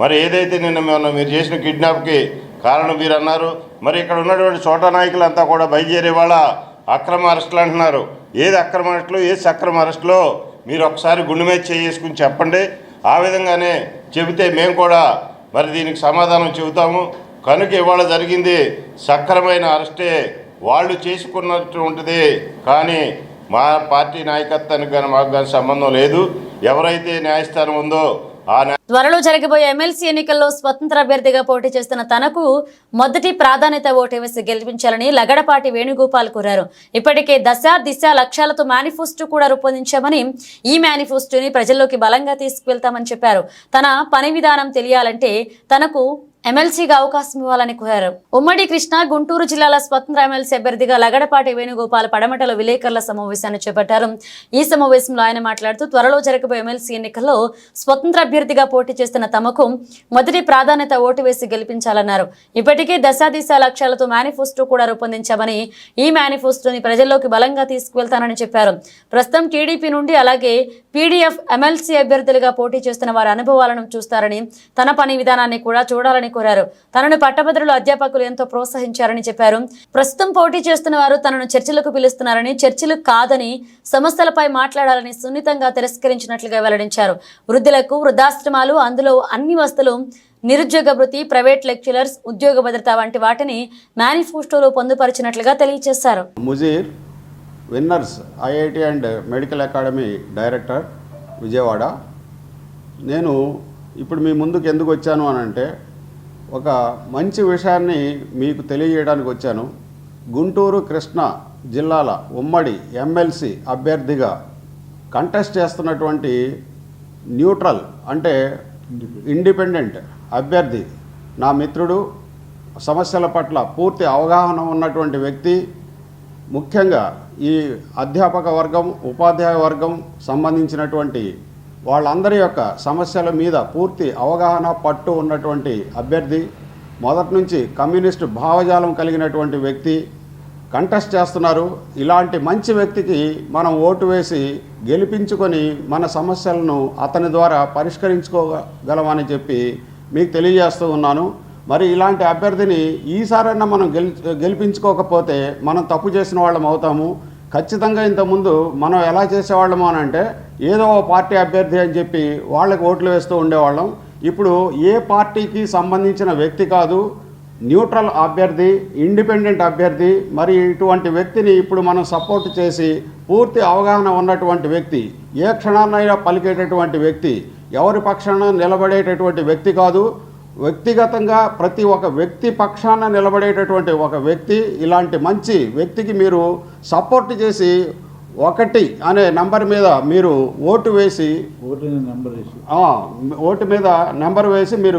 మరి ఏదైతే నిన్న మీరు చేసిన కిడ్నాప్కి కారణం మీరు అన్నారు, మరి ఇక్కడ ఉన్నటువంటి చోటా నాయకులంతా కూడా బయలుదేరే వాళ్ళ అక్రమ అరెస్టులు అంటున్నారు. ఏది అక్రమ అరెస్టులు, ఏది సక్రమ అరెస్టులో మీరు ఒకసారి గుండె మీద చేసుకుని చెప్పండి. ఆ విధంగానే చెబితే మేము కూడా మరి దీనికి సమాధానం చెబుతాము. కనుక ఇవాళ జరిగింది సక్రమైన అరెస్టే, వాళ్ళు చేసుకున్నటువంటిది, కానీ మా పార్టీ నాయకత్వానికి కానీ మాకు కానీ సంబంధం లేదు. ఎవరైతే న్యాయస్థానం ఉందో త్వరలో జరగబోయే ఎమ్మెల్సీ ఎన్నికల్లో స్వతంత్ర అభ్యర్థిగా పోటీ చేస్తున్న తనకు మొదటి ప్రాధాన్యత ఓటు వేసి గెలిపించాలని లగడపాటి వేణుగోపాల్ కోరారు. ఇప్పటికే దశ దిశ లక్ష్యాలతో మేనిఫెస్టో కూడా రూపొందించామని, ఈ మేనిఫెస్టోని ప్రజల్లోకి బలంగా తీసుకువెళ్తామని చెప్పారు. తన పని విధానం తెలియాలంటే తనకు ఎమ్మెల్సీగా అవకాశం ఇవ్వాలని కోరారు. ఉమ్మడి కృష్ణా గుంటూరు జిల్లాల స్వతంత్ర ఎమ్మెల్సీ అభ్యర్థిగా లగడపాటి వేణుగోపాల్ పడమటలో విలేకరుల సమావేశాన్ని చేపట్టారు. ఈ సమావేశంలో ఆయన మాట్లాడుతూ త్వరలో జరగబోయే ఎమ్మెల్సీ ఎన్నికల్లో స్వతంత్ర అభ్యర్థిగా పోటీ చేస్తున్న తమకు మొదటి ప్రాధాన్యత ఓటు వేసి గెలిపించాలన్నారు. ఇప్పటికే దశ దిశ లక్ష్యాలతో మేనిఫెస్టో కూడా రూపొందించామని, ఈ మేనిఫెస్టోని ప్రజల్లోకి బలంగా తీసుకువెళ్తానని చెప్పారు. ప్రస్తుతం టీడీపీ నుండి అలాగే పీడీఎఫ్ ఎమ్మెల్సీ అభ్యర్థులుగా పోటీ చేస్తున్న వారి అనుభవాలను చూస్తారని, తన పని విధానాన్ని కూడా చూడాలని కోరారు. తనను పట్టభద్రులు అధ్యాపకులు ఎంతో ప్రోత్సహించారని చెప్పారు. ప్రస్తుతం పోటీ చేస్తున్న వారు తనను చర్చలకు పిలుస్తున్నారని, చర్చలు కాదని సమస్యలపై మాట్లాడాలని సున్నితంగా తిరస్కరించినట్లుగా వెల్లడించారు. వృద్ధులకు వృద్ధాశ్రమాలు, అందులో అన్ని వస్తువులు, నిరుద్యోగ భృతి, ప్రైవేట్ లెక్చరర్స్, ఉద్యోగ భద్రత వంటి వాటిని మేనిఫెస్టోలో పొందుపరిచినట్లుగా తెలియజేశారు. Mujeer winners IIT and medical academy director Vijayawada. నేను ఇప్పుడు మీ ముందుకు ఎందుకు వచ్చాను అనంటే ఒక మంచి విషయాన్ని మీకు తెలియజేయడానికి వచ్చాను. గుంటూరు కృష్ణా జిల్లాల ఉమ్మడి ఎమ్మెల్సీ అభ్యర్థిగా కంటెస్ట్ చేస్తున్నటువంటి న్యూట్రల్ అంటే ఇండిపెండెంట్ అభ్యర్థి, నా మిత్రుడు, సమస్యల పట్ల పూర్తి అవగాహన ఉన్నటువంటి వ్యక్తి, ముఖ్యంగా ఈ అధ్యాపక వర్గం, ఉపాధ్యాయ వర్గం సంబంధించినటువంటి వాళ్ళందరి యొక్క సమస్యల మీద పూర్తి అవగాహన, పట్టు ఉన్నటువంటి అభ్యర్థి, మొదటి నుంచి కమ్యూనిస్టు భావజాలం కలిగినటువంటి వ్యక్తి కంటెస్ట్ చేస్తున్నారు. ఇలాంటి మంచి వ్యక్తికి మనం ఓటు వేసి గెలిపించుకొని మన సమస్యలను అతని ద్వారా పరిష్కరించుకోగలమని చెప్పి మీకు తెలియజేస్తూ ఉన్నాను. మరి ఇలాంటి అభ్యర్థిని ఈసారైనా మనం గెలిపించుకోకపోతే మనం తప్పు చేసిన వాళ్ళం అవుతాము. ఖచ్చితంగా ఇంతకుముందు మనం ఎలా చేసేవాళ్ళము అని అంటే ఏదో పార్టీ అభ్యర్థి అని చెప్పి వాళ్ళకి ఓట్లు వేస్తూ ఉండేవాళ్ళం. ఇప్పుడు ఏ పార్టీకి సంబంధించిన వ్యక్తి కాదు, న్యూట్రల్ అభ్యర్థి, ఇండిపెండెంట్ అభ్యర్థి. మరి ఇటువంటి వ్యక్తిని ఇప్పుడు మనం సపోర్ట్ చేసి పూర్తి అవగాహన ఉన్నటువంటి వ్యక్తి, ఏ క్షణాన్నైనా పలికేటటువంటి వ్యక్తి, ఎవరి పక్షాన నిలబడేటటువంటి వ్యక్తి కాదు, వ్యక్తిగతంగా ప్రతి ఒక్క వ్యక్తి పక్షాన నిలబడేటటువంటి ఒక వ్యక్తి. ఇలాంటి మంచి వ్యక్తికి మీరు సపోర్ట్ చేసి 1 అనే నంబర్ మీద మీరు ఓటు వేసి ఓటు మీద నెంబర్ వేసి మీరు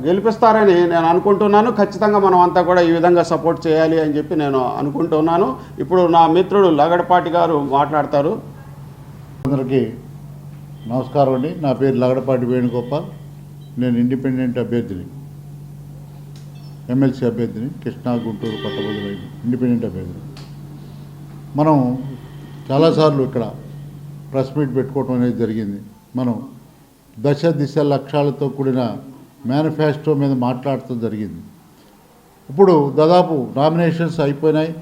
గెలిపిస్తారని నేను అనుకుంటున్నాను. ఖచ్చితంగా మనం అంతా కూడా ఈ విధంగా సపోర్ట్ చేయాలి అని చెప్పి నేను అనుకుంటున్నాను. ఇప్పుడు నా మిత్రుడు లగడపాటి గారు మాట్లాడతారు. అందరికీ నమస్కారం అండి. నా పేరు లగడపాటి వేణుగోపాల్. నేను ఇండిపెండెంట్ అభ్యర్థిని, ఎమ్మెల్సీ అభ్యర్థిని, కృష్ణా గుంటూరు పట్టభద్రులు ఇండిపెండెంట్ అభ్యర్థిని. మనం చాలాసార్లు ఇక్కడ ప్రెస్ మీట్ పెట్టుకోవడం అనేది జరిగింది. మనం దశ దిశ లక్ష్యాలతో కూడిన మేనిఫెస్టో మీద మాట్లాడటం జరిగింది. ఇప్పుడు దాదాపు నామినేషన్స్ అయిపోయినాయి.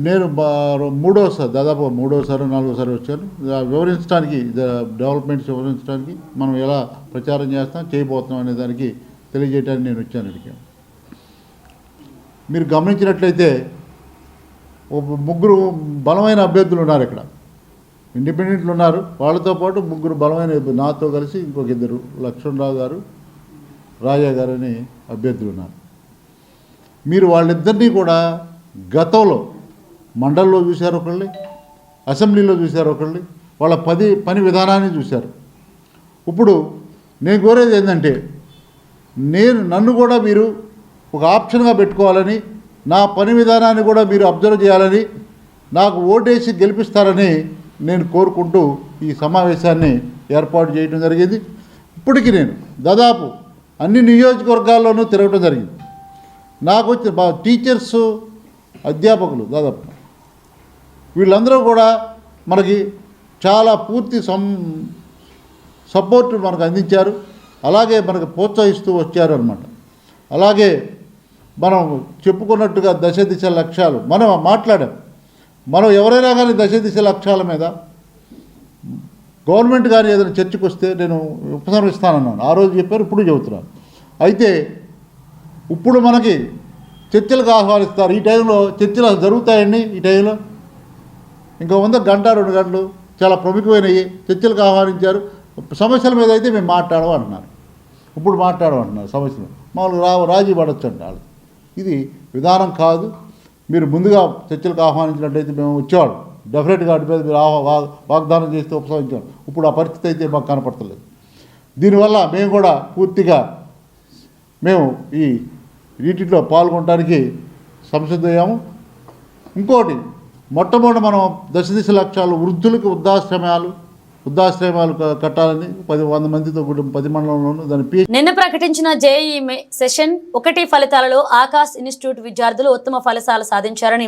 నేను దాదాపు మూడోసారి 4వసారి వచ్చాను. వివరించడానికి, డెవలప్మెంట్స్ వివరించడానికి, మనం ఎలా ప్రచారం చేస్తాం, చేయబోతున్నాం అనే దానికి తెలియజేయడానికి నేను వచ్చాను ఇక్కడికి. మీరు గమనించినట్లయితే 3 బలమైన అభ్యర్థులు ఉన్నారు ఇక్కడ. ఇండిపెండెంట్లు ఉన్నారు, వాళ్ళతో పాటు 3 బలమైన, నాతో కలిసి ఇంకొక 2 లక్ష్మణరావు గారు, రాజా గారు అని అభ్యర్థులు ఉన్నారు. మీరు వాళ్ళిద్దరినీ కూడా గతంలో మండలిలో చూశారు ఒకళ్ళని, అసెంబ్లీలో చూశారు ఒకళ్ళని, వాళ్ళ పని విధానాన్ని చూశారు. ఇప్పుడు నేను కోరేది ఏంటంటే, నన్ను కూడా మీరు ఒక ఆప్షన్గా పెట్టుకోవాలని, నా పని విధానాన్ని కూడా మీరు అబ్జర్వ్ చేయాలని, నాకు ఓటేసి గెలిపిస్తారని నేను కోరుకుంటూ ఈ సమావేశాన్ని ఏర్పాటు చేయడం జరిగింది. ఇప్పటికీ నేను దాదాపు అన్ని నియోజకవర్గాల్లోనూ తిరగడం జరిగింది. నాకు వచ్చిన టీచర్స్, అధ్యాపకులు దాదాపు వీళ్ళందరూ కూడా మనకి చాలా పూర్తి సపోర్ట్ మనకు అందించారు. అలాగే మనకు ప్రోత్సహిస్తూ వచ్చారు అన్నమాట. అలాగే మనం చెప్పుకున్నట్టుగా దశ దిశ లక్ష్యాలు మనం మాట్లాడాం. మనం ఎవరైనా కానీ దశ దిశ లక్ష్యాల మీద గవర్నమెంట్ కానీ ఏదైనా చర్చకు వస్తే నేను ఉపసంహరిస్తానన్నాను. ఆ రోజు చెప్పారు, ఇప్పుడు చెబుతున్నాను. అయితే ఇప్పుడు మనకి చర్చలకు ఆహ్వానిస్తారు. ఈ టైంలో చర్చలు జరుగుతాయండి. ఈ టైంలో ఇంకా 1 గంట 2 గంటలు చాలా ప్రముఖమైనవి చర్చలకు ఆహ్వానించారు. సమస్యల మీద అయితే మేము మాట్లాడమంటున్నారు. ఇప్పుడు మాట్లాడమంటున్నారు. సమస్యలు మామూలుగా రాజీ పడవచ్చు అంటారు. ఇది విధానం కాదు. మీరు ముందుగా చర్చలకు ఆహ్వానించినట్టయితే మేము వచ్చేవాళ్ళం. డెఫినెట్గా వాటి మీద మీరు వాగ్దానం చేస్తే ఉపసంహరించాం. ఇప్పుడు ఆ పరిస్థితి అయితే మాకు కనపడతలేదు. దీనివల్ల మేము కూడా పూర్తిగా ఈ వీటిలో పాల్గొనడానికి సంసిద్ధమయ్యాము. ఇంకోటి, మొట్టమొదటి మనం దశ దిశ లక్ష్యాలు, వృద్ధులకు వృద్ధాశ్రమాలు కట్టాలని 100 మందితో కూడిన 10 మండలంలోనూ దాని నిన్న ప్రకటించిన జేఈఈ సెషన్ 1 ఫలితాలలో ఆకాశ్ ఇన్స్టిట్యూట్ విద్యార్థులు ఉత్తమ ఫలితాలు సాధించారని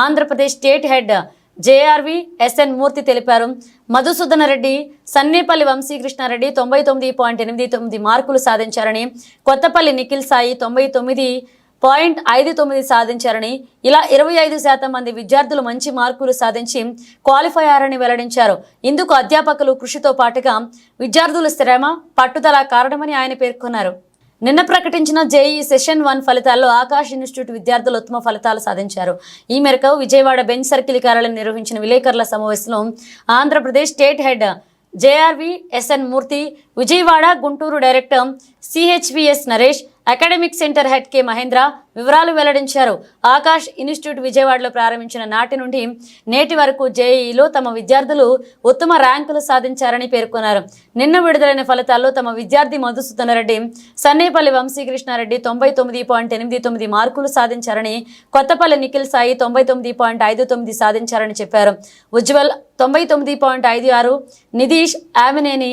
Andhra Pradesh state head J R V S N మూర్తి తెలిపారు. మధుసూదన రెడ్డి, సన్నేపల్లి వంశీకృష్ణారెడ్డి 99.89 మార్కులు సాధించారని, కొత్తపల్లి నిఖిల్ సాయి 99.59 సాధించారని, ఇలా 25% మంది విద్యార్థులు మంచి మార్కులు సాధించి క్వాలిఫై అయ్యారని వెల్లడించారు. ఇందుకు అధ్యాపకులు కృషితో పాటుగా విద్యార్థుల శ్రమ, పట్టుదల కారణమని ఆయన పేర్కొన్నారు. నిన్న ప్రకటించిన జేఈఈ సెషన్ 1 ఫలితాల్లో ఆకాశ్ ఇన్స్టిట్యూట్ విద్యార్థులు ఉత్తమ ఫలితాలు సాధించారు. ఈ మేరకు విజయవాడ బెంచ్ సర్కిల్ కార్యాలయం నిర్వహించిన విలేకరుల సమావేశంలో Andhra Pradesh state head J R V S N Murthy, Vijayawada Guntur director C H V S Naresh, academic centre head K Mahendra వివరాలు వెల్లడించారు. ఆకాష్ ఇన్స్టిట్యూట్ విజయవాడలో ప్రారంభించిన నాటి నుండి నేటి వరకు జేఈఈలో తమ విద్యార్థులు ఉత్తమ ర్యాంకులు సాధించారని పేర్కొన్నారు. నిన్న విడుదలైన ఫలితాల్లో తమ విద్యార్థి మధుసూదన్ రెడ్డి, సన్నేపల్లి వంశీకృష్ణారెడ్డి 99.89 మార్కులు సాధించారని, కొత్తపల్లి నిఖిల్ సాయి 99.59 సాధించారని చెప్పారు. ఉజ్వల్ 99.56, నితీష్ ఆమెనేని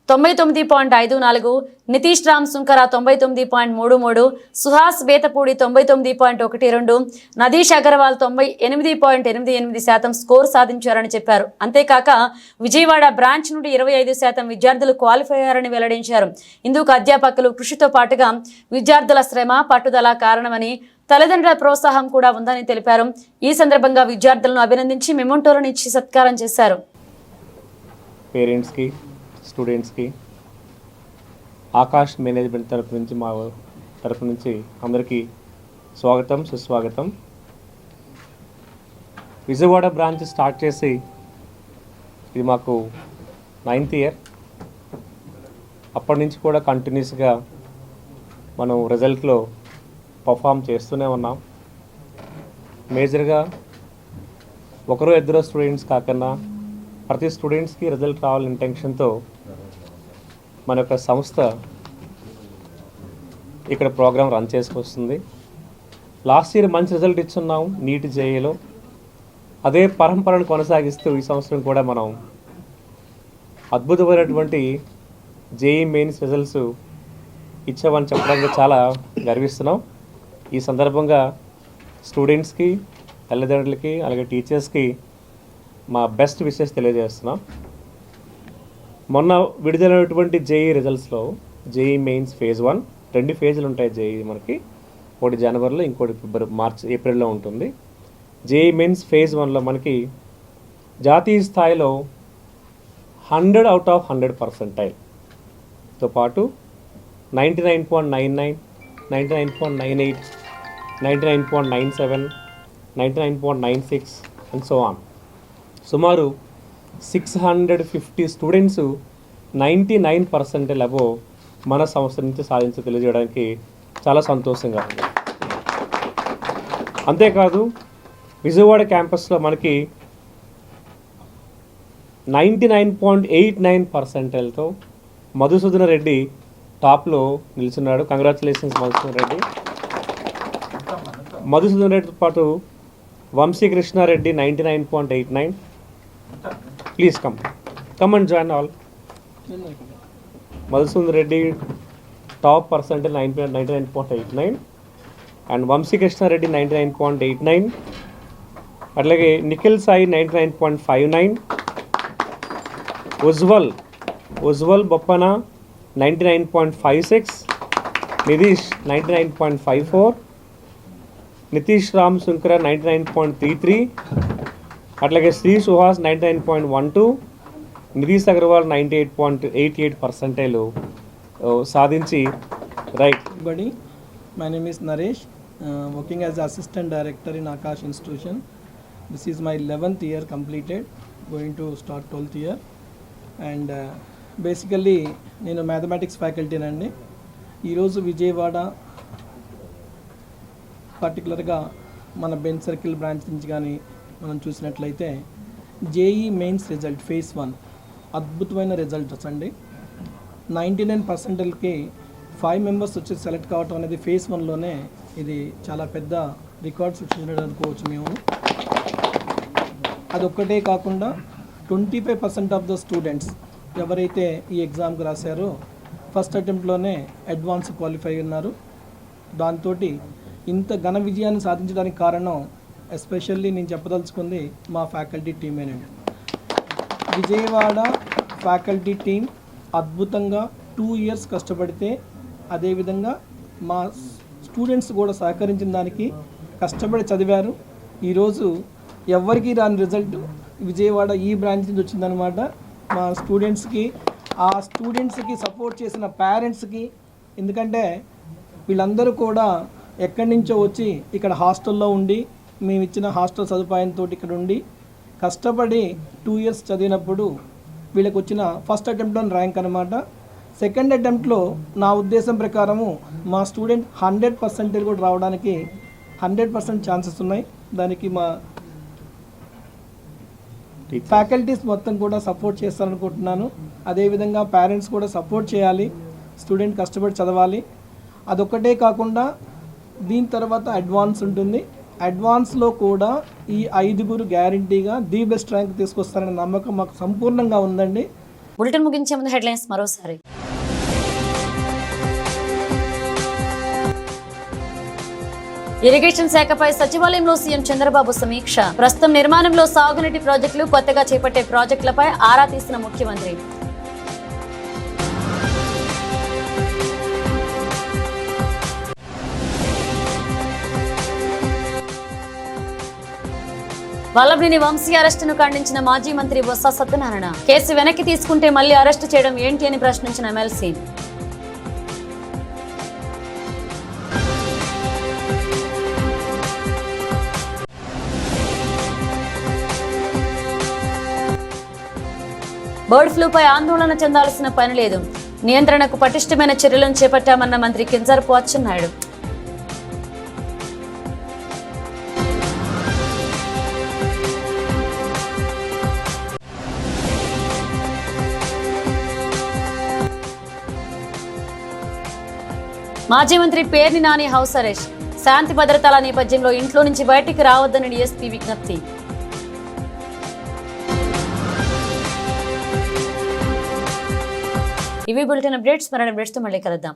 99.54, నితీష్ రామ్ సుంకర 99.33, సుహాస్ బేతపూడి 99.12, నదీష్ అగర్వాల్ 98.88% స్కోర్ సాధించారని చెప్పారు. అంతేకాక విజయవాడ బ్రాంచ్ నుండి 25% విద్యార్థులు క్వాలిఫై అయ్యారని వెల్లడించారు. ఇందుకు అధ్యాపకులు కృషితో పాటుగా విద్యార్థుల శ్రమ, పట్టుదల కారణమని, తల్లిదండ్రుల ప్రోత్సాహం కూడా ఉందని తెలిపారు. ఈ సందర్భంగా విద్యార్థులను అభినందించి మెమోంటోలను ఇచ్చి సత్కారం చేశారు. పేరెంట్స్కి, స్టూడెంట్స్కి, ఆకాష్ మేనేజ్మెంట్ తరపు నుంచి మా తరపు నుంచి అందరికీ స్వాగతం, సుస్వాగతం. విజయవాడ బ్రాంచ్ స్టార్ట్ చేసి ఇది మాకు 9th ఇయర్. అప్పటి నుంచి కూడా కంటిన్యూస్గా మనం రిజల్ట్లో పర్ఫామ్ చేస్తూనే ఉన్నాం. మేజర్గా ఒకరో ఇద్దరు స్టూడెంట్స్ కాకుండా ప్రతి స్టూడెంట్స్కి రిజల్ట్ రావాలని ఇంటెన్షన్తో మన యొక్క సంస్థ ఇక్కడ ప్రోగ్రాం రన్ చేసుకొస్తుంది. లాస్ట్ ఇయర్ మంచి రిజల్ట్ ఇచ్చున్నాం నీట్ జేఈలో. అదే పరంపరను కొనసాగిస్తూ ఈ సంవత్సరం కూడా మనం అద్భుతమైనటువంటి జేఈ మెయిన్స్ రిజల్ట్స్ ఇచ్చామని చెప్పడానికి చాలా గర్విస్తున్నాం. ఈ సందర్భంగా స్టూడెంట్స్కి, తల్లిదండ్రులకి, అలాగే టీచర్స్కి మా బెస్ట్ విషెస్ తెలియజేస్తున్నాం. మొన్న విడుదలైనటువంటి జేఈ రిజల్ట్స్లో జేఈ మెయిన్స్ ఫేజ్ 1 2 ఫేజులు ఉంటాయి. జేఈ మనకి ఒకటి జనవరిలో, ఇంకోటి ఏప్రిల్లో ఉంటుంది. జేఈ మెయిన్స్ ఫేజ్ 1లో మనకి జాతీయ స్థాయిలో 100 out of 100 పర్సెంటైల్తో పాటు 99.99, 99.98, 99.97, 99.96 అండ్ సో ఆన్. సుమారు 650 స్టూడెంట్స్ 99% అబోవ్ మన సంస్థ నుంచి సాధించి తెలియజేయడానికి చాలా సంతోషంగా ఉంది. అంతేకాదు విజయవాడ క్యాంపస్లో మనకి 99.89%తో మధుసూదన్ రెడ్డి టాప్లో నిలుచున్నాడు. కంగ్రాచులేషన్స్ మధుసూదన్ రెడ్డి. మధుసూదన్ రెడ్డితో పాటు Vamsi Krishna Reddy 99.89. Please come and join all. Madhusudan Reddy top percentage 99.89 and Vamsi Krishna Reddy 99.89. అట్లాగే నిఖిల్ సాయి 99.59, ఉజ్వల్ బొప్పన 99.56, నితీష్ 99.54, నితీష్ రామ్ సుంకర 99.33, అట్లాగే శ్రీ సుహాస్ 99.12, నితీష్ అగర్వాల్ 98.88% సాధించి right. Buddy, my name is Naresh, working as assistant director in Akash institution. This is my 11th year completed, going to start 12th year. And basically నేను mathematics faculty నండి. ఈరోజు విజయవాడ పర్టికులర్గా మన bench circle branch నుంచి కానీ మనం చూసినట్లయితే JEE mains result phase 1 అద్భుతమైన రిజల్ట్స్ అండి. 99%కి 5 మెంబర్స్ వచ్చి సెలెక్ట్ కావటం అనేది ఫేజ్ 1లోనే ఇది చాలా పెద్ద రికార్డ్ సృష్టించడం అనుకోవచ్చు మేము. అదొక్కటే కాకుండా 25% ఆఫ్ ద స్టూడెంట్స్ ఎవరైతే ఈ ఎగ్జామ్కి రాశారో ఫస్ట్ అటెంప్ట్లోనే అడ్వాన్స్ క్వాలిఫై ఉన్నారు. దాంతో ఇంత ఘన విజయాన్ని సాధించడానికి కారణం ఎస్పెషల్లీ నేను చెప్పదలుచుకుంది మా ఫ్యాకల్టీ టీమేనండి. విజయవాడ ఫ్యాకల్టీ టీం అద్భుతంగా 2 years కష్టపడితే, అదేవిధంగా మా స్టూడెంట్స్ కూడా సహకరించిన దానికి కష్టపడి చదివారు. ఈరోజు ఎవరికి రాని రిజల్ట్ విజయవాడ ఈ బ్రాంచ్ నుంచి వచ్చిందనమాట. మా స్టూడెంట్స్కి, ఆ స్టూడెంట్స్కి సపోర్ట్ చేసిన పేరెంట్స్కి, ఎందుకంటే వీళ్ళందరూ కూడా ఎక్కడి నుంచో వచ్చి ఇక్కడ హాస్టల్లో ఉండి, మేము ఇచ్చిన హాస్టల్ సదుపాయంతో ఇక్కడ ఉండి కష్టపడి 2 years చదివినప్పుడు వీళ్ళకి వచ్చిన ఫస్ట్ అటెంప్ట్లోని ర్యాంక్ అనమాట. సెకండ్ అటెంప్ట్లో నా ఉద్దేశం ప్రకారము మా స్టూడెంట్ 100% కూడా రావడానికి 100% ఛాన్సెస్ ఉన్నాయి. దానికి మా ఫ్యాకల్టీస్ మొత్తం కూడా సపోర్ట్ చేస్తారనుకుంటున్నాను. అదేవిధంగా పేరెంట్స్ కూడా సపోర్ట్ చేయాలి. స్టూడెంట్ కష్టపడి చదవాలి. అదొక్కటే కాకుండా దీని తర్వాత అడ్వాన్స్ ఉంటుంది. అడ్వాన్స్లో కూడా ఈ 5 గ్యారంటీగా ది బెస్ట్ ర్యాంక్ తీసుకొస్తారనే నమ్మకం మాకు సంపూర్ణంగా ఉందండి. బులెటిన్ ముగించే ముందు హెడ్లైన్స్ మరోసారి. ఇరిగేషన్ శాఖపై సచివాలయంలో సీఎం చంద్రబాబు సమీక్ష. ప్రస్తుతం నిర్మాణంలో సాగునీటి ప్రాజెక్టులు, కొత్తగా చేపట్టే ప్రాజెక్టులపై ఆరా తీసిన ముఖ్యమంత్రి. వల్లభనేని వంశీ అరెస్టును ఖండించిన మాజీ మంత్రి బొత్స సత్యనారాయణ. కేసు వెనక్కి తీసుకుంటే మళ్లీ అరెస్టు చేయడం ఏంటి అని ప్రశ్నించిన ఎమ్మెల్సీ. బర్డ్ ఫ్లూపై ఆందోళన చెందాల్సిన పని లేదు. నియంత్రణకు పటిష్టమైన చర్యలను చేపట్టామన్న మంత్రి కింజరాపు అచ్చెన్నాయుడు. మాజీ మంత్రి పేర్ని నాని హౌస్ అరెస్ట్. శాంతి భద్రతల నేపథ్యంలో ఇంట్లో నుంచి బయటికి రావద్దని డీఎస్పీ విజ్ఞప్తి. ఇవి బులెటిన్ అప్డేట్స్. మరిన్ని అప్డేట్స్తో మళ్ళీ కలుద్దాం.